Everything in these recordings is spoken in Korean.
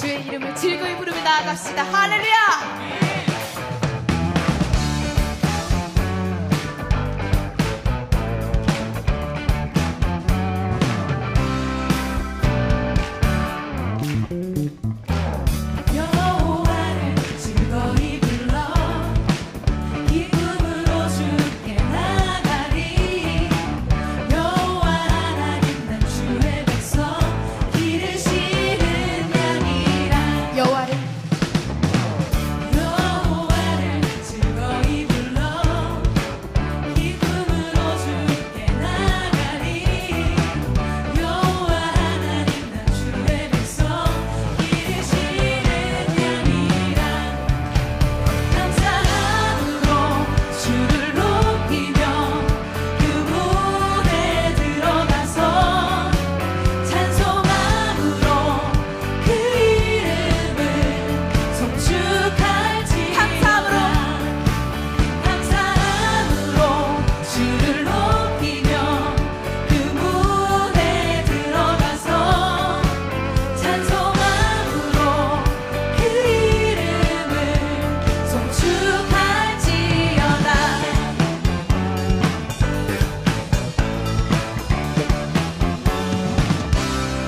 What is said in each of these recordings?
주의 이름을 즐거이 부르며 나아갑시다. 할렐루야.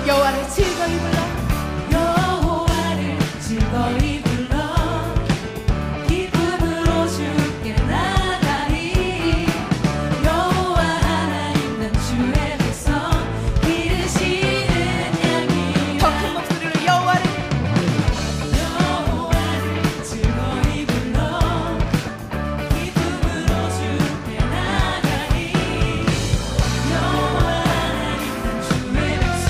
여호와를 즐거이 불러 여호와를 즐거이 불러 기쁨으로 주께 나가리 여호와 하나님 난 주의 백성 기르시는 양이라 더 큰 목소리로 여호와를 즐거이 불러 기쁨으로 주께 나가리 여호와 하나님 난 주의 백성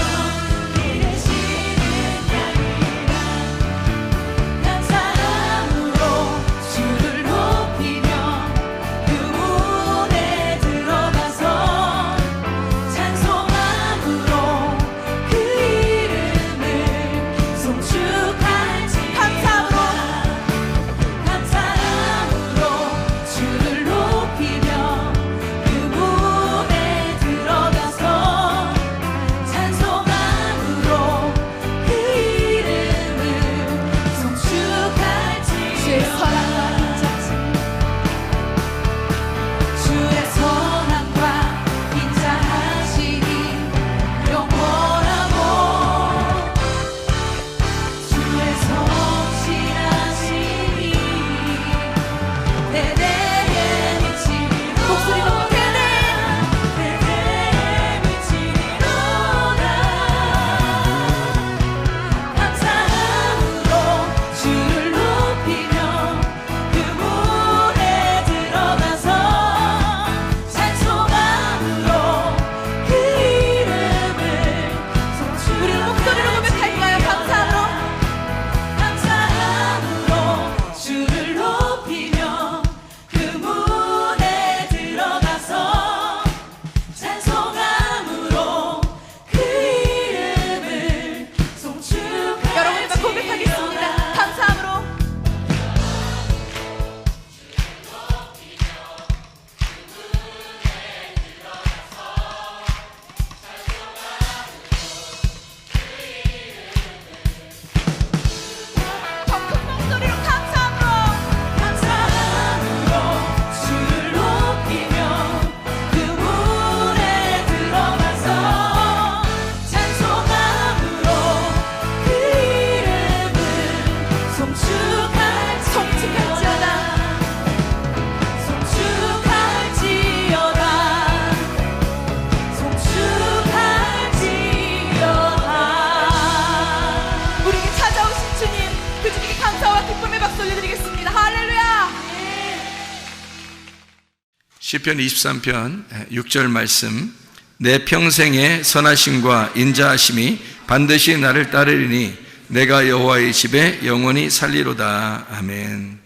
시편 23편 6절 말씀. 내 평생의 선하심과 인자하심이 반드시 나를 따르리니 내가 여호와의 집에 영원히 살리로다. 아멘.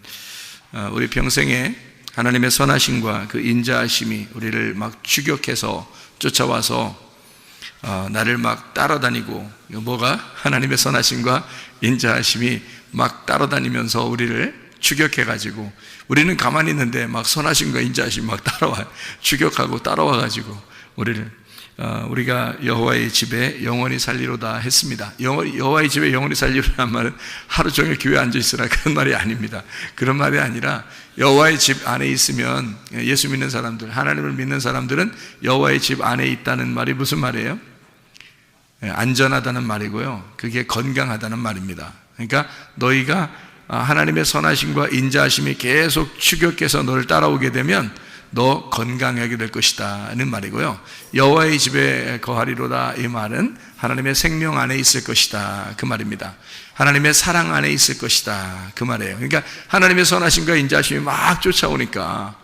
우리 평생에 하나님의 선하심과 그 인자하심이 우리를 막 추격해서 쫓아와서 나를 막 따라다니고, 뭐가 하나님의 선하심과 인자하심이 막 따라다니면서 우리를 추격해가지고, 우리는 가만히 있는데 막 선하심과 인자하심이 막 따라와, 추격하고 따라와가지고 우리를 우리가 여호와의 집에 영원히 살리로다 했습니다. 여호와의 집에 영원히 살리로라는 말은 하루 종일 교회에 앉아있으라 그런 말이 아닙니다. 그런 말이 아니라 여호와의 집 안에 있으면, 예수 믿는 사람들, 하나님을 믿는 사람들은 여호와의 집 안에 있다는 말이 무슨 말이에요? 안전하다는 말이고요, 그게 건강하다는 말입니다. 그러니까 너희가 하나님의 선하심과 인자하심이 계속 추격해서 너를 따라오게 되면 너 건강하게 될 것이다 는 말이고요, 여호와의 집에 거하리로다 이 말은 하나님의 생명 안에 있을 것이다 그 말입니다. 하나님의 사랑 안에 있을 것이다 그 말이에요. 그러니까 하나님의 선하심과 인자하심이 막 쫓아오니까,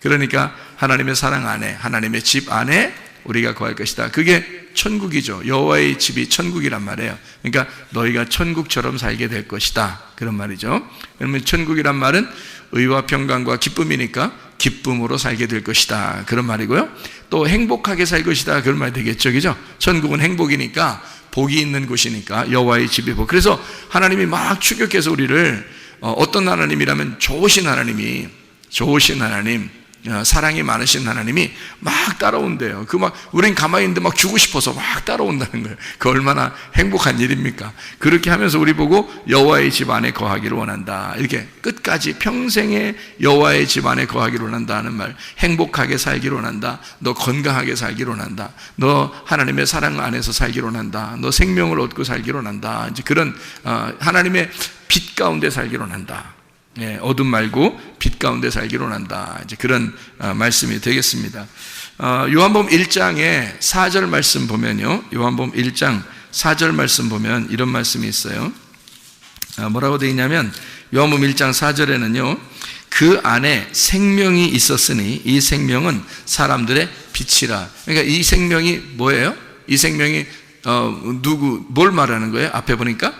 그러니까 하나님의 사랑 안에, 하나님의 집 안에 우리가 거할 것이다. 그게 천국이죠. 여호와의 집이 천국이란 말이에요. 그러니까 너희가 천국처럼 살게 될 것이다 그런 말이죠. 그러면 천국이란 말은 의와 평강과 기쁨이니까 기쁨으로 살게 될 것이다 그런 말이고요, 또 행복하게 살 것이다 그런 말이 되겠죠. 그죠? 천국은 행복이니까, 복이 있는 곳이니까 여호와의 집이 복. 그래서 하나님이 막 추격해서 우리를, 어떤 하나님이라면 좋으신 하나님, 사랑이 많으신 하나님이 막 따라온대요. 우린 가만히 있는데 막 주고 싶어서 막 따라온다는 거예요. 그 얼마나 행복한 일입니까? 그렇게 하면서 우리 보고 여호와의 집 안에 거하기를 원한다, 이렇게 끝까지 평생에 여호와의 집 안에 거하기를 원한다는 말, 행복하게 살기를 원한다, 너 건강하게 살기를 원한다, 너 하나님의 사랑 안에서 살기를 원한다, 너 생명을 얻고 살기를 원한다, 이제 그런 하나님의 빛 가운데 살기를 원한다. 어둠 말고 빛 가운데 살기를 원한다, 이제 그런 말씀이 되겠습니다. 요한복음 1장에 4절 말씀 보면요, 요한복음 1장 4절 말씀 보면 이런 말씀이 있어요. 뭐라고 되어 있냐면, 요한복음 1장 4절에는요, 그 안에 생명이 있었으니 이 생명은 사람들의 빛이라. 그러니까 이 생명이 뭐예요? 이 생명이 뭘 말하는 거예요? 앞에 보니까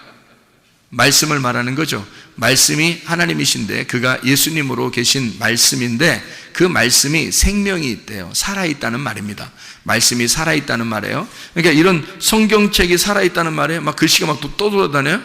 말씀을 말하는 거죠. 말씀이 하나님이신데 그가 예수님으로 계신 말씀인데, 그 말씀이 생명이 있대요. 살아있다는 말입니다. 말씀이 살아있다는 말이에요. 그러니까 이런 성경책이 살아있다는 말에 막 글씨가 막 떠돌아다녀요?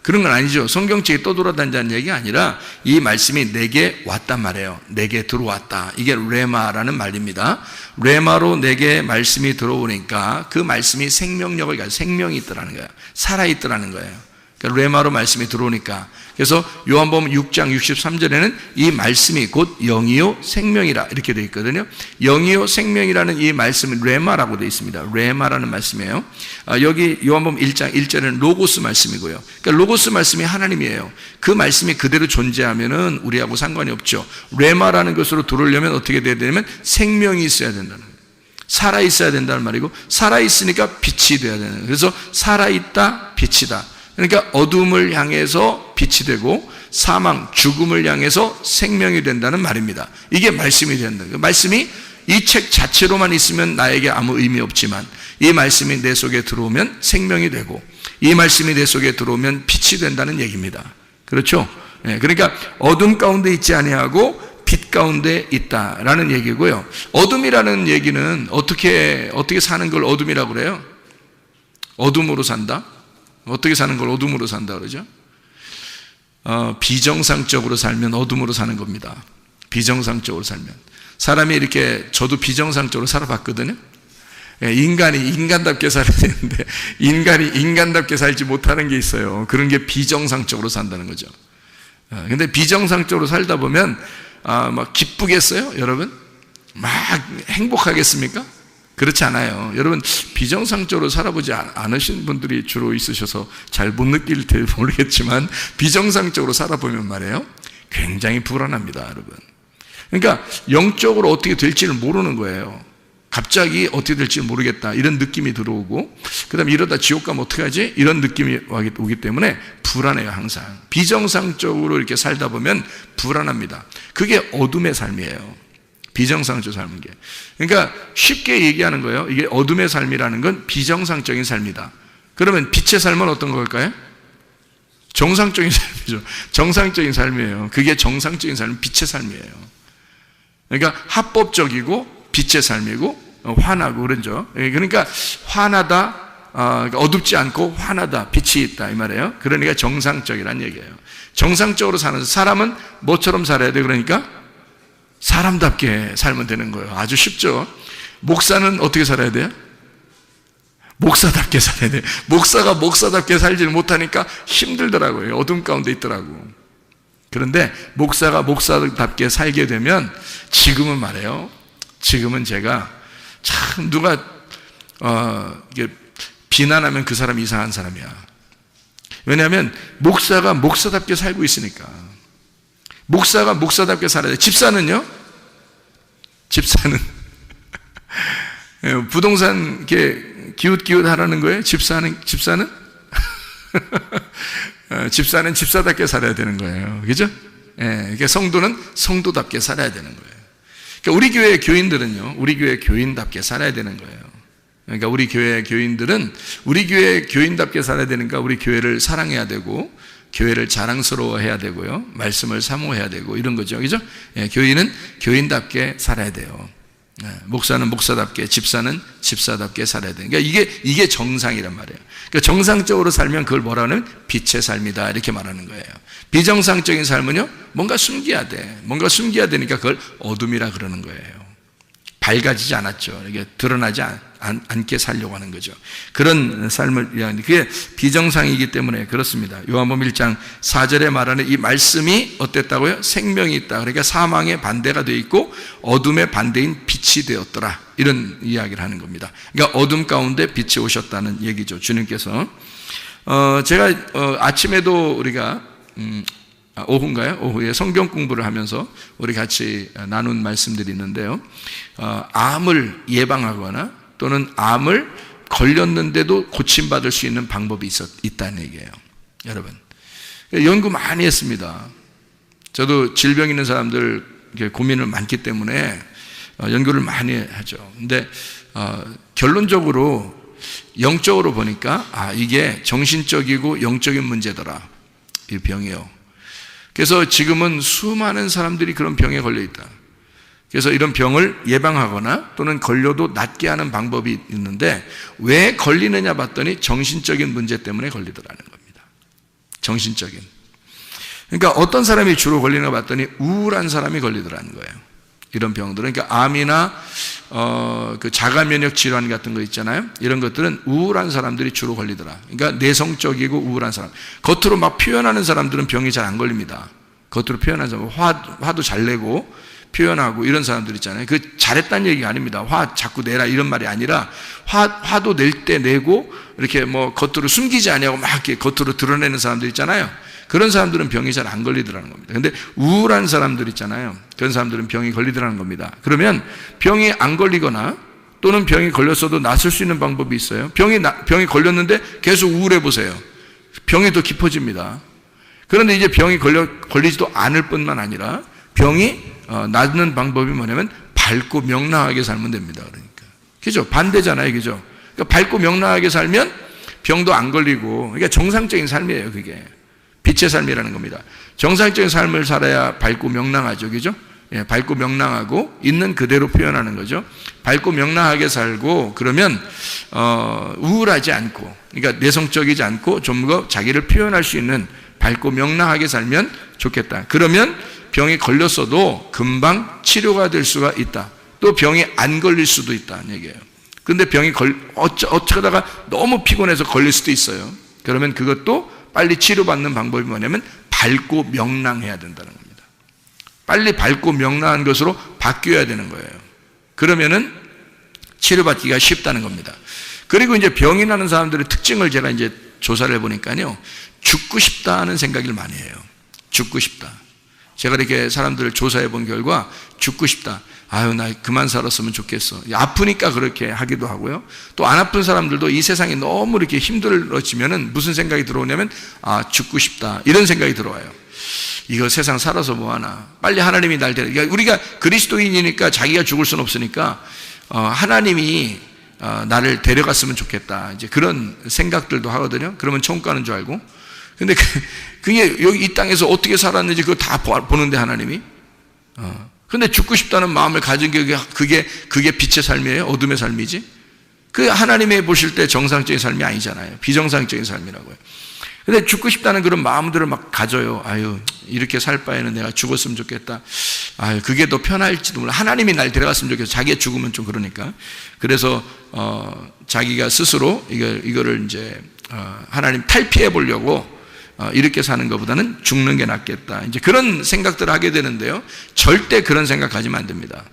그런 건 아니죠. 성경책이 떠돌아다닌다는 얘기가 아니라 이 말씀이 내게 왔단 말이에요. 내게 들어왔다. 이게 레마라는 말입니다. 레마로 내게 말씀이 들어오니까 그 말씀이 생명력을 가지고 생명이 있더라는 거예요. 살아있더라는 거예요. 레마로 말씀이 들어오니까. 그래서 요한복음 6장 63절에는 이 말씀이 곧 영이요 생명이라 이렇게 되어 있거든요. 영이요 생명이라는 이 말씀은 레마라고 되어 있습니다. 레마라는 말씀이에요. 여기 요한복음 1장 1절에는 로고스 말씀이고요. 그러니까 로고스 말씀이 하나님이에요. 그 말씀이 그대로 존재하면은 우리하고 상관이 없죠. 레마라는 것으로 들어오려면 어떻게 돼야 되냐면 생명이 있어야 된다는 거예요. 살아있어야 된다는 말이고, 살아있으니까 빛이 돼야 되는 거예요. 그래서 살아있다, 빛이다. 그러니까 어둠을 향해서 빛이 되고 사망, 죽음을 향해서 생명이 된다는 말입니다. 이게 말씀이 된다. 말씀이 이 책 자체로만 있으면 나에게 아무 의미 없지만, 이 말씀이 내 속에 들어오면 생명이 되고, 이 말씀이 내 속에 들어오면 빛이 된다는 얘기입니다. 그렇죠? 그러니까 어둠 가운데 있지 아니하고 빛 가운데 있다라는 얘기고요. 어둠이라는 얘기는 어떻게 사는 걸 어둠이라고 그래요? 어둠으로 산다? 어떻게 사는 걸 어둠으로 산다 그러죠? 비정상적으로 살면 어둠으로 사는 겁니다. 비정상적으로 살면. 사람이 이렇게, 저도 비정상적으로 살아봤거든요. 인간이 인간답게 살아야 되는데 인간이 인간답게 살지 못하는 게 있어요. 그런 게 비정상적으로 산다는 거죠. 근데 비정상적으로 살다 보면 막 기쁘겠어요? 여러분? 막 행복하겠습니까? 그렇지 않아요. 여러분, 비정상적으로 살아보지 않으신 분들이 주로 있으셔서 잘 못 느낄지 모르겠지만, 비정상적으로 살아보면 말이에요, 굉장히 불안합니다, 여러분. 그러니까 영적으로 어떻게 될지를 모르는 거예요. 갑자기 어떻게 될지 모르겠다, 이런 느낌이 들어오고, 그 다음에 이러다 지옥 가면 어떻게 하지? 이런 느낌이 오기 때문에 불안해요. 항상 비정상적으로 이렇게 살다 보면 불안합니다. 그게 어둠의 삶이에요. 비정상적으로 사는 게. 그러니까 쉽게 얘기하는 거예요. 이게 어둠의 삶이라는 건 비정상적인 삶이다. 그러면 빛의 삶은 어떤 걸까요? 정상적인 삶이죠. 정상적인 삶이에요. 그게 정상적인 삶은 빛의 삶이에요. 그러니까 합법적이고 빛의 삶이고 환하고 그러죠. 그러니까 환하다, 어둡지 않고 환하다, 빛이 있다 이 말이에요. 그러니까 정상적이란 얘기예요. 정상적으로 사는 사람은 뭐처럼 살아야 돼? 그러니까 사람답게 살면 되는 거예요. 아주 쉽죠. 목사는 어떻게 살아야 돼요? 목사답게 살아야 돼. 목사가 목사답게 살지 못하니까 힘들더라고요. 어둠 가운데 있더라고. 그런데 목사가 목사답게 살게 되면 지금은 말해요. 지금은 제가 참 누가 이게 비난하면 그 사람이 이상한 사람이야. 왜냐하면 목사가 목사답게 살고 있으니까. 목사가 목사답게 살아야 돼. 집사는요? 집사는 부동산 이렇게 기웃기웃 하라는 거예요? 집사는? 집사는 집사답게 살아야 되는 거예요. 그죠? 그러니까 성도는 성도답게 살아야 되는 거예요. 그러니까 우리 교회 교인들은요, 우리 교회 교인답게 살아야 되는 거예요. 그러니까 우리 교회 교인들은 우리 교회 교인답게 살아야 되니까 우리 교회를 사랑해야 되고, 교회를 자랑스러워해야 되고요, 말씀을 사모해야 되고, 이런 거죠. 그죠? 교인은 교인답게 살아야 돼요. 목사는 목사답게, 집사는 집사답게 살아야 돼요. 그러니까 이게 정상이란 말이에요. 그러니까 정상적으로 살면 그걸 뭐라 하면 빛의 삶이다, 이렇게 말하는 거예요. 비정상적인 삶은요, 뭔가 숨겨야 돼. 뭔가 숨겨야 되니까 그걸 어둠이라 그러는 거예요. 밝아지지 않았죠. 이게 드러나지 않게 살려고 하는 거죠. 그런 삶을 위한, 그게 비정상이기 때문에 그렇습니다. 요한복음 1장 4절에 말하는 이 말씀이 어땠다고요? 생명이 있다. 그러니까 사망의 반대가 되어 있고 어둠의 반대인 빛이 되었더라. 이런 이야기를 하는 겁니다. 그러니까 어둠 가운데 빛이 오셨다는 얘기죠. 주님께서. 제가 아침에도 우리가 오후인가요? 오후에 성경 공부를 하면서 우리 같이 나눈 말씀들이 있는데요. 암을 예방하거나 또는 암을 걸렸는데도 고침받을 수 있는 방법이 있다는 얘기예요. 여러분, 연구 많이 했습니다. 저도 질병 있는 사람들 고민을 많기 때문에 연구를 많이 하죠. 근데 결론적으로 영적으로 보니까 이게 정신적이고 영적인 문제더라, 이 병이요. 그래서 지금은 수많은 사람들이 그런 병에 걸려 있다. 그래서 이런 병을 예방하거나 또는 걸려도 낫게 하는 방법이 있는데, 왜 걸리느냐 봤더니 정신적인 문제 때문에 걸리더라는 겁니다. 정신적인. 그러니까 어떤 사람이 주로 걸리나 봤더니 우울한 사람이 걸리더라는 거예요. 이런 병들은. 그러니까 암이나 그 자가 면역 질환 같은 거 있잖아요. 이런 것들은 우울한 사람들이 주로 걸리더라. 그러니까 내성적이고 우울한 사람. 겉으로 막 표현하는 사람들은 병이 잘 안 걸립니다. 겉으로 표현하는 사람, 화도 잘 내고 표현하고 이런 사람들 있잖아요. 그 잘했다는 얘기가 아닙니다. 화 자꾸 내라 이런 말이 아니라, 화도 낼 때 내고 이렇게 뭐 겉으로 숨기지 아니하고 막 이렇게 겉으로 드러내는 사람들 있잖아요. 그런 사람들은 병이 잘 안 걸리더라는 겁니다. 근데 우울한 사람들 있잖아요. 그런 사람들은 병이 걸리더라는 겁니다. 그러면 병이 안 걸리거나 또는 병이 걸렸어도 낫을 수 있는 방법이 있어요. 병이 걸렸는데 계속 우울해 보세요. 병이 더 깊어집니다. 그런데 이제 병이 걸리지도 않을 뿐만 아니라 병이 낫는 방법이 뭐냐면 밝고 명랑하게 살면 됩니다. 그러니까. 그죠? 반대잖아요. 그죠? 그러니까 밝고 명랑하게 살면 병도 안 걸리고, 그러니까 정상적인 삶이에요, 그게. 빛의 삶이라는 겁니다. 정상적인 삶을 살아야 밝고 명랑하죠. 그죠? 예, 밝고 명랑하고 있는 그대로 표현하는 거죠. 밝고 명랑하게 살고, 그러면 우울하지 않고, 그러니까 내성적이지 않고 좀 더 자기를 표현할 수 있는 밝고 명랑하게 살면 좋겠다. 그러면 병이 걸렸어도 금방 치료가 될 수가 있다. 또 병이 안 걸릴 수도 있다는 얘기예요. 그런데 병이 어쩌다가 너무 피곤해서 걸릴 수도 있어요. 그러면 그것도 빨리 치료받는 방법이 뭐냐면 밝고 명랑해야 된다는 겁니다. 빨리 밝고 명랑한 것으로 바뀌어야 되는 거예요. 그러면은 치료받기가 쉽다는 겁니다. 그리고 이제 병이 나는 사람들의 특징을 제가 이제 조사를 해보니까요, 죽고 싶다는 생각을 많이 해요. 죽고 싶다. 제가 이렇게 사람들을 조사해 본 결과 죽고 싶다. 아유, 나 그만 살았으면 좋겠어. 아프니까 그렇게 하기도 하고요. 또 안 아픈 사람들도 이 세상이 너무 이렇게 힘들어지면은 무슨 생각이 들어오냐면, 죽고 싶다. 이런 생각이 들어와요. 이거 세상 살아서 뭐하나. 빨리 하나님이 날 데려. 그러니까 우리가 그리스도인이니까 자기가 죽을 수는 없으니까, 하나님이 나를 데려갔으면 좋겠다. 이제 그런 생각들도 하거든요. 그러면 천국 가는 줄 알고. 근데 그게 여기 이 땅에서 어떻게 살았는지 그거 다 보는데 하나님이. 근데 죽고 싶다는 마음을 가진 게 그게 빛의 삶이에요? 어둠의 삶이지? 그 하나님이 보실 때 정상적인 삶이 아니잖아요. 비정상적인 삶이라고요. 근데 죽고 싶다는 그런 마음들을 막 가져요. 아유, 이렇게 살 바에는 내가 죽었으면 좋겠다. 아유, 그게 더 편할지도 몰라. 하나님이 날 데려갔으면 좋겠어. 자기가 죽으면 좀 그러니까. 그래서 자기가 스스로 이거를 이제 하나님 탈피해 보려고 이렇게 사는 것보다는 죽는 게 낫겠다. 이제 그런 생각들을 하게 되는데요. 절대 그런 생각 가지면 안 됩니다.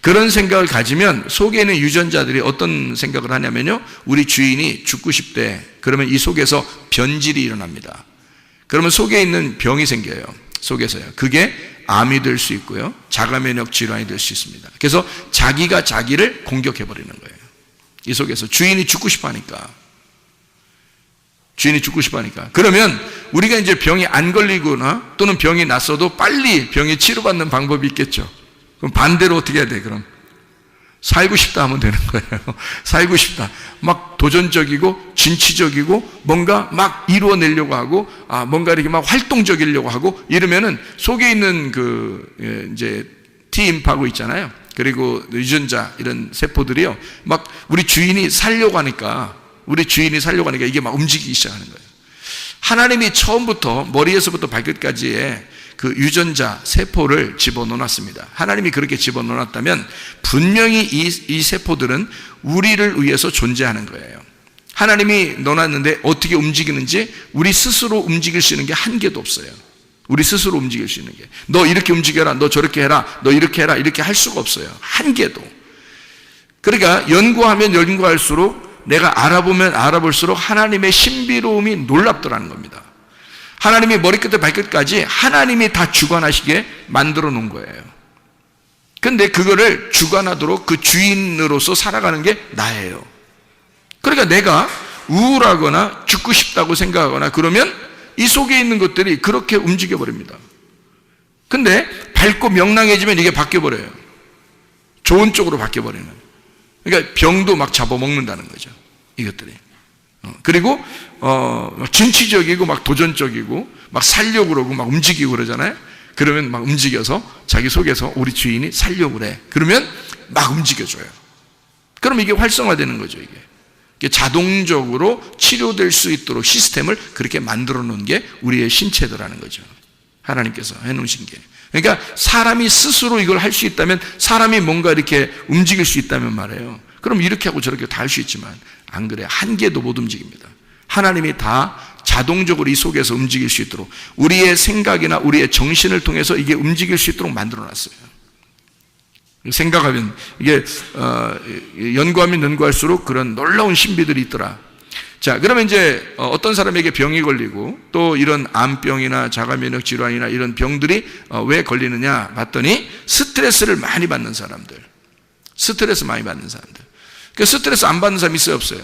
그런 생각을 가지면 속에 있는 유전자들이 어떤 생각을 하냐면요, 우리 주인이 죽고 싶대. 그러면 이 속에서 변질이 일어납니다. 그러면 속에 있는 병이 생겨요. 속에서요. 그게 암이 될 수 있고요, 자가면역 질환이 될 수 있습니다. 그래서 자기가 자기를 공격해 버리는 거예요. 이 속에서 주인이 죽고 싶어 하니까. 주인이 죽고 싶어 하니까. 그러면 우리가 이제 병이 안 걸리거나 또는 병이 났어도 빨리 병에 치료받는 방법이 있겠죠. 그럼 반대로 어떻게 해야 돼, 그럼? 살고 싶다 하면 되는 거예요. 살고 싶다. 막 도전적이고, 진취적이고, 뭔가 막 이루어내려고 하고, 뭔가 이렇게 막 활동적이려고 하고, 이러면은 속에 있는 이제 T임파고 있잖아요. 그리고 유전자, 이런 세포들이요. 막 우리 주인이 살려고 하니까 이게 막 움직이기 시작하는 거예요. 하나님이 처음부터, 머리에서부터 발끝까지의 그 유전자 세포를 집어넣어놨습니다. 하나님이 그렇게 집어넣어놨다면 분명히 이 세포들은 우리를 위해서 존재하는 거예요. 하나님이 넣어놨는데 어떻게 움직이는지 우리 스스로 움직일 수 있는 게 한 개도 없어요. 우리 스스로 움직일 수 있는 게. 너 이렇게 움직여라, 너 저렇게 해라, 너 이렇게 해라, 이렇게 할 수가 없어요. 한 개도. 그러니까 연구하면 연구할수록, 내가 알아보면 알아볼수록 하나님의 신비로움이 놀랍더라는 겁니다. 하나님이 머리끝에 발끝까지 하나님이 다 주관하시게 만들어 놓은 거예요. 근데 그거를 주관하도록 그 주인으로서 살아가는 게 나예요. 그러니까 내가 우울하거나 죽고 싶다고 생각하거나 그러면 이 속에 있는 것들이 그렇게 움직여 버립니다. 근데 밝고 명랑해지면 이게 바뀌어 버려요. 좋은 쪽으로 바뀌어 버리는. 그러니까 병도 막 잡아먹는다는 거죠, 이것들이. 그리고 진취적이고 막 도전적이고 막 살려고 그러고 막 움직이고 그러잖아요. 그러면 막 움직여서 자기 속에서 우리 주인이 살려고 그래. 그러면 막 움직여줘요. 그럼 이게 활성화되는 거죠. 이게 자동적으로 치료될 수 있도록 시스템을 그렇게 만들어 놓은 게 우리의 신체더라는 거죠. 하나님께서 해놓으신 게. 그러니까 사람이 스스로 이걸 할 수 있다면, 사람이 뭔가 이렇게 움직일 수 있다면 말이에요, 그럼 이렇게 하고 저렇게 다 할 수 있지만 안 그래. 한 개도 못 움직입니다. 하나님이 다 자동적으로 이 속에서 움직일 수 있도록, 우리의 생각이나 우리의 정신을 통해서 이게 움직일 수 있도록 만들어놨어요. 생각하면 이게 연구하면 연구할수록 그런 놀라운 신비들이 있더라. 자, 그러면 이제 어떤 사람에게 병이 걸리고 또 이런 암병이나 자가면역 질환이나 이런 병들이 왜 걸리느냐 봤더니, 스트레스를 많이 받는 사람들, 스트레스 많이 받는 사람들. 그 스트레스 안 받는 사람 있어요, 없어요?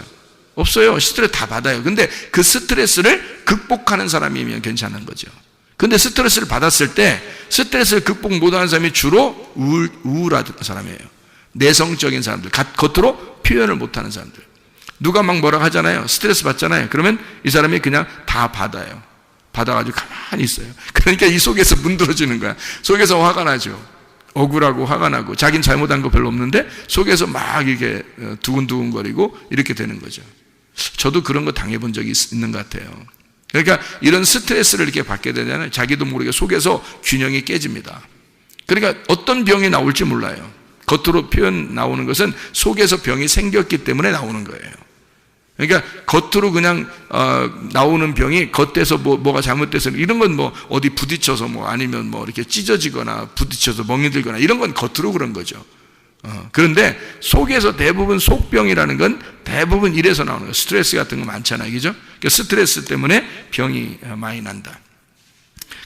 없어요. 스트레스 다 받아요. 근데 그 스트레스를 극복하는 사람이면 괜찮은 거죠. 근데 스트레스를 받았을 때 스트레스를 극복 못하는 사람이 주로 우울한 사람이에요. 내성적인 사람들, 겉으로 표현을 못하는 사람들. 누가 막 뭐라 하잖아요. 스트레스 받잖아요. 그러면 이 사람이 그냥 다 받아요. 받아가지고 가만히 있어요. 그러니까 이 속에서 문드러지는 거야. 속에서 화가 나죠. 억울하고 화가 나고, 자기는 잘못한 거 별로 없는데 속에서 막 이게 두근두근거리고 이렇게 되는 거죠. 저도 그런 거 당해본 적이 있는 것 같아요. 그러니까 이런 스트레스를 이렇게 받게 되잖아요. 자기도 모르게 속에서 균형이 깨집니다. 그러니까 어떤 병이 나올지 몰라요. 겉으로 표현 나오는 것은 속에서 병이 생겼기 때문에 나오는 거예요. 그러니까 겉으로 그냥 나오는 병이, 겉에서 뭐가 잘못돼서 이런 건 뭐 어디 부딪혀서 뭐 아니면 뭐 이렇게 찢어지거나 부딪혀서 멍이 들거나 이런 건 겉으로 그런 거죠. 그런데 속에서 대부분 속병이라는 건 대부분 이래서 나오는 거예요. 스트레스 같은 거 많잖아요, 그죠? 그러니까 스트레스 때문에 병이 많이 난다.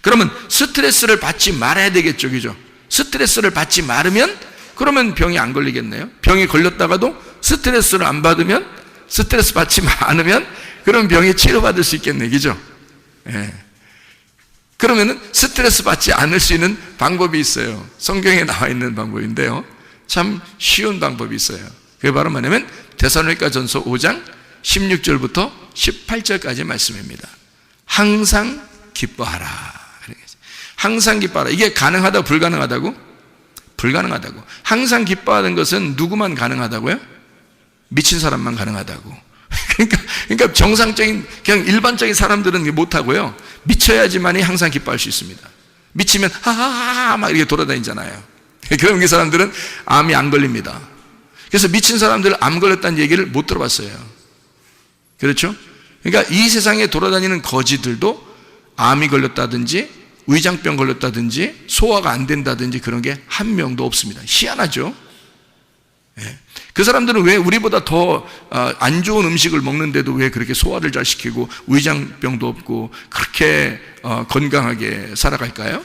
그러면 스트레스를 받지 말아야 되겠죠, 그죠? 스트레스를 받지 말으면 그러면 병이 안 걸리겠네요. 병이 걸렸다가도 스트레스를 안 받으면, 스트레스 받지 않으면 그런 병이 치료받을 수 있겠네, 그죠? 예. 그러면은 스트레스 받지 않을 수 있는 방법이 있어요. 성경에 나와 있는 방법인데요, 참 쉬운 방법이 있어요. 그게 바로 뭐냐면 데살로니가전서 5장 16절부터 18절까지 말씀입니다. 항상 기뻐하라. 항상 기뻐하라. 이게 가능하다고 불가능하다고? 불가능하다고. 항상 기뻐하는 것은 누구만 가능하다고요? 미친 사람만 가능하다고. 그러니까 그러니까 정상적인 그냥 일반적인 사람들은 못하고요. 미쳐야지만이 항상 기뻐할 수 있습니다. 미치면 하하하 막 이렇게 돌아다니잖아요. 그런 그 사람들은 암이 안 걸립니다. 그래서 미친 사람들 암 걸렸다는 얘기를 못 들어봤어요. 그렇죠? 그러니까 이 세상에 돌아다니는 거지들도 암이 걸렸다든지 위장병 걸렸다든지 소화가 안 된다든지 그런 게 한 명도 없습니다. 희한하죠? 예. 그 사람들은 왜 우리보다 더 안 좋은 음식을 먹는데도 왜 그렇게 소화를 잘 시키고 위장병도 없고 그렇게 건강하게 살아갈까요?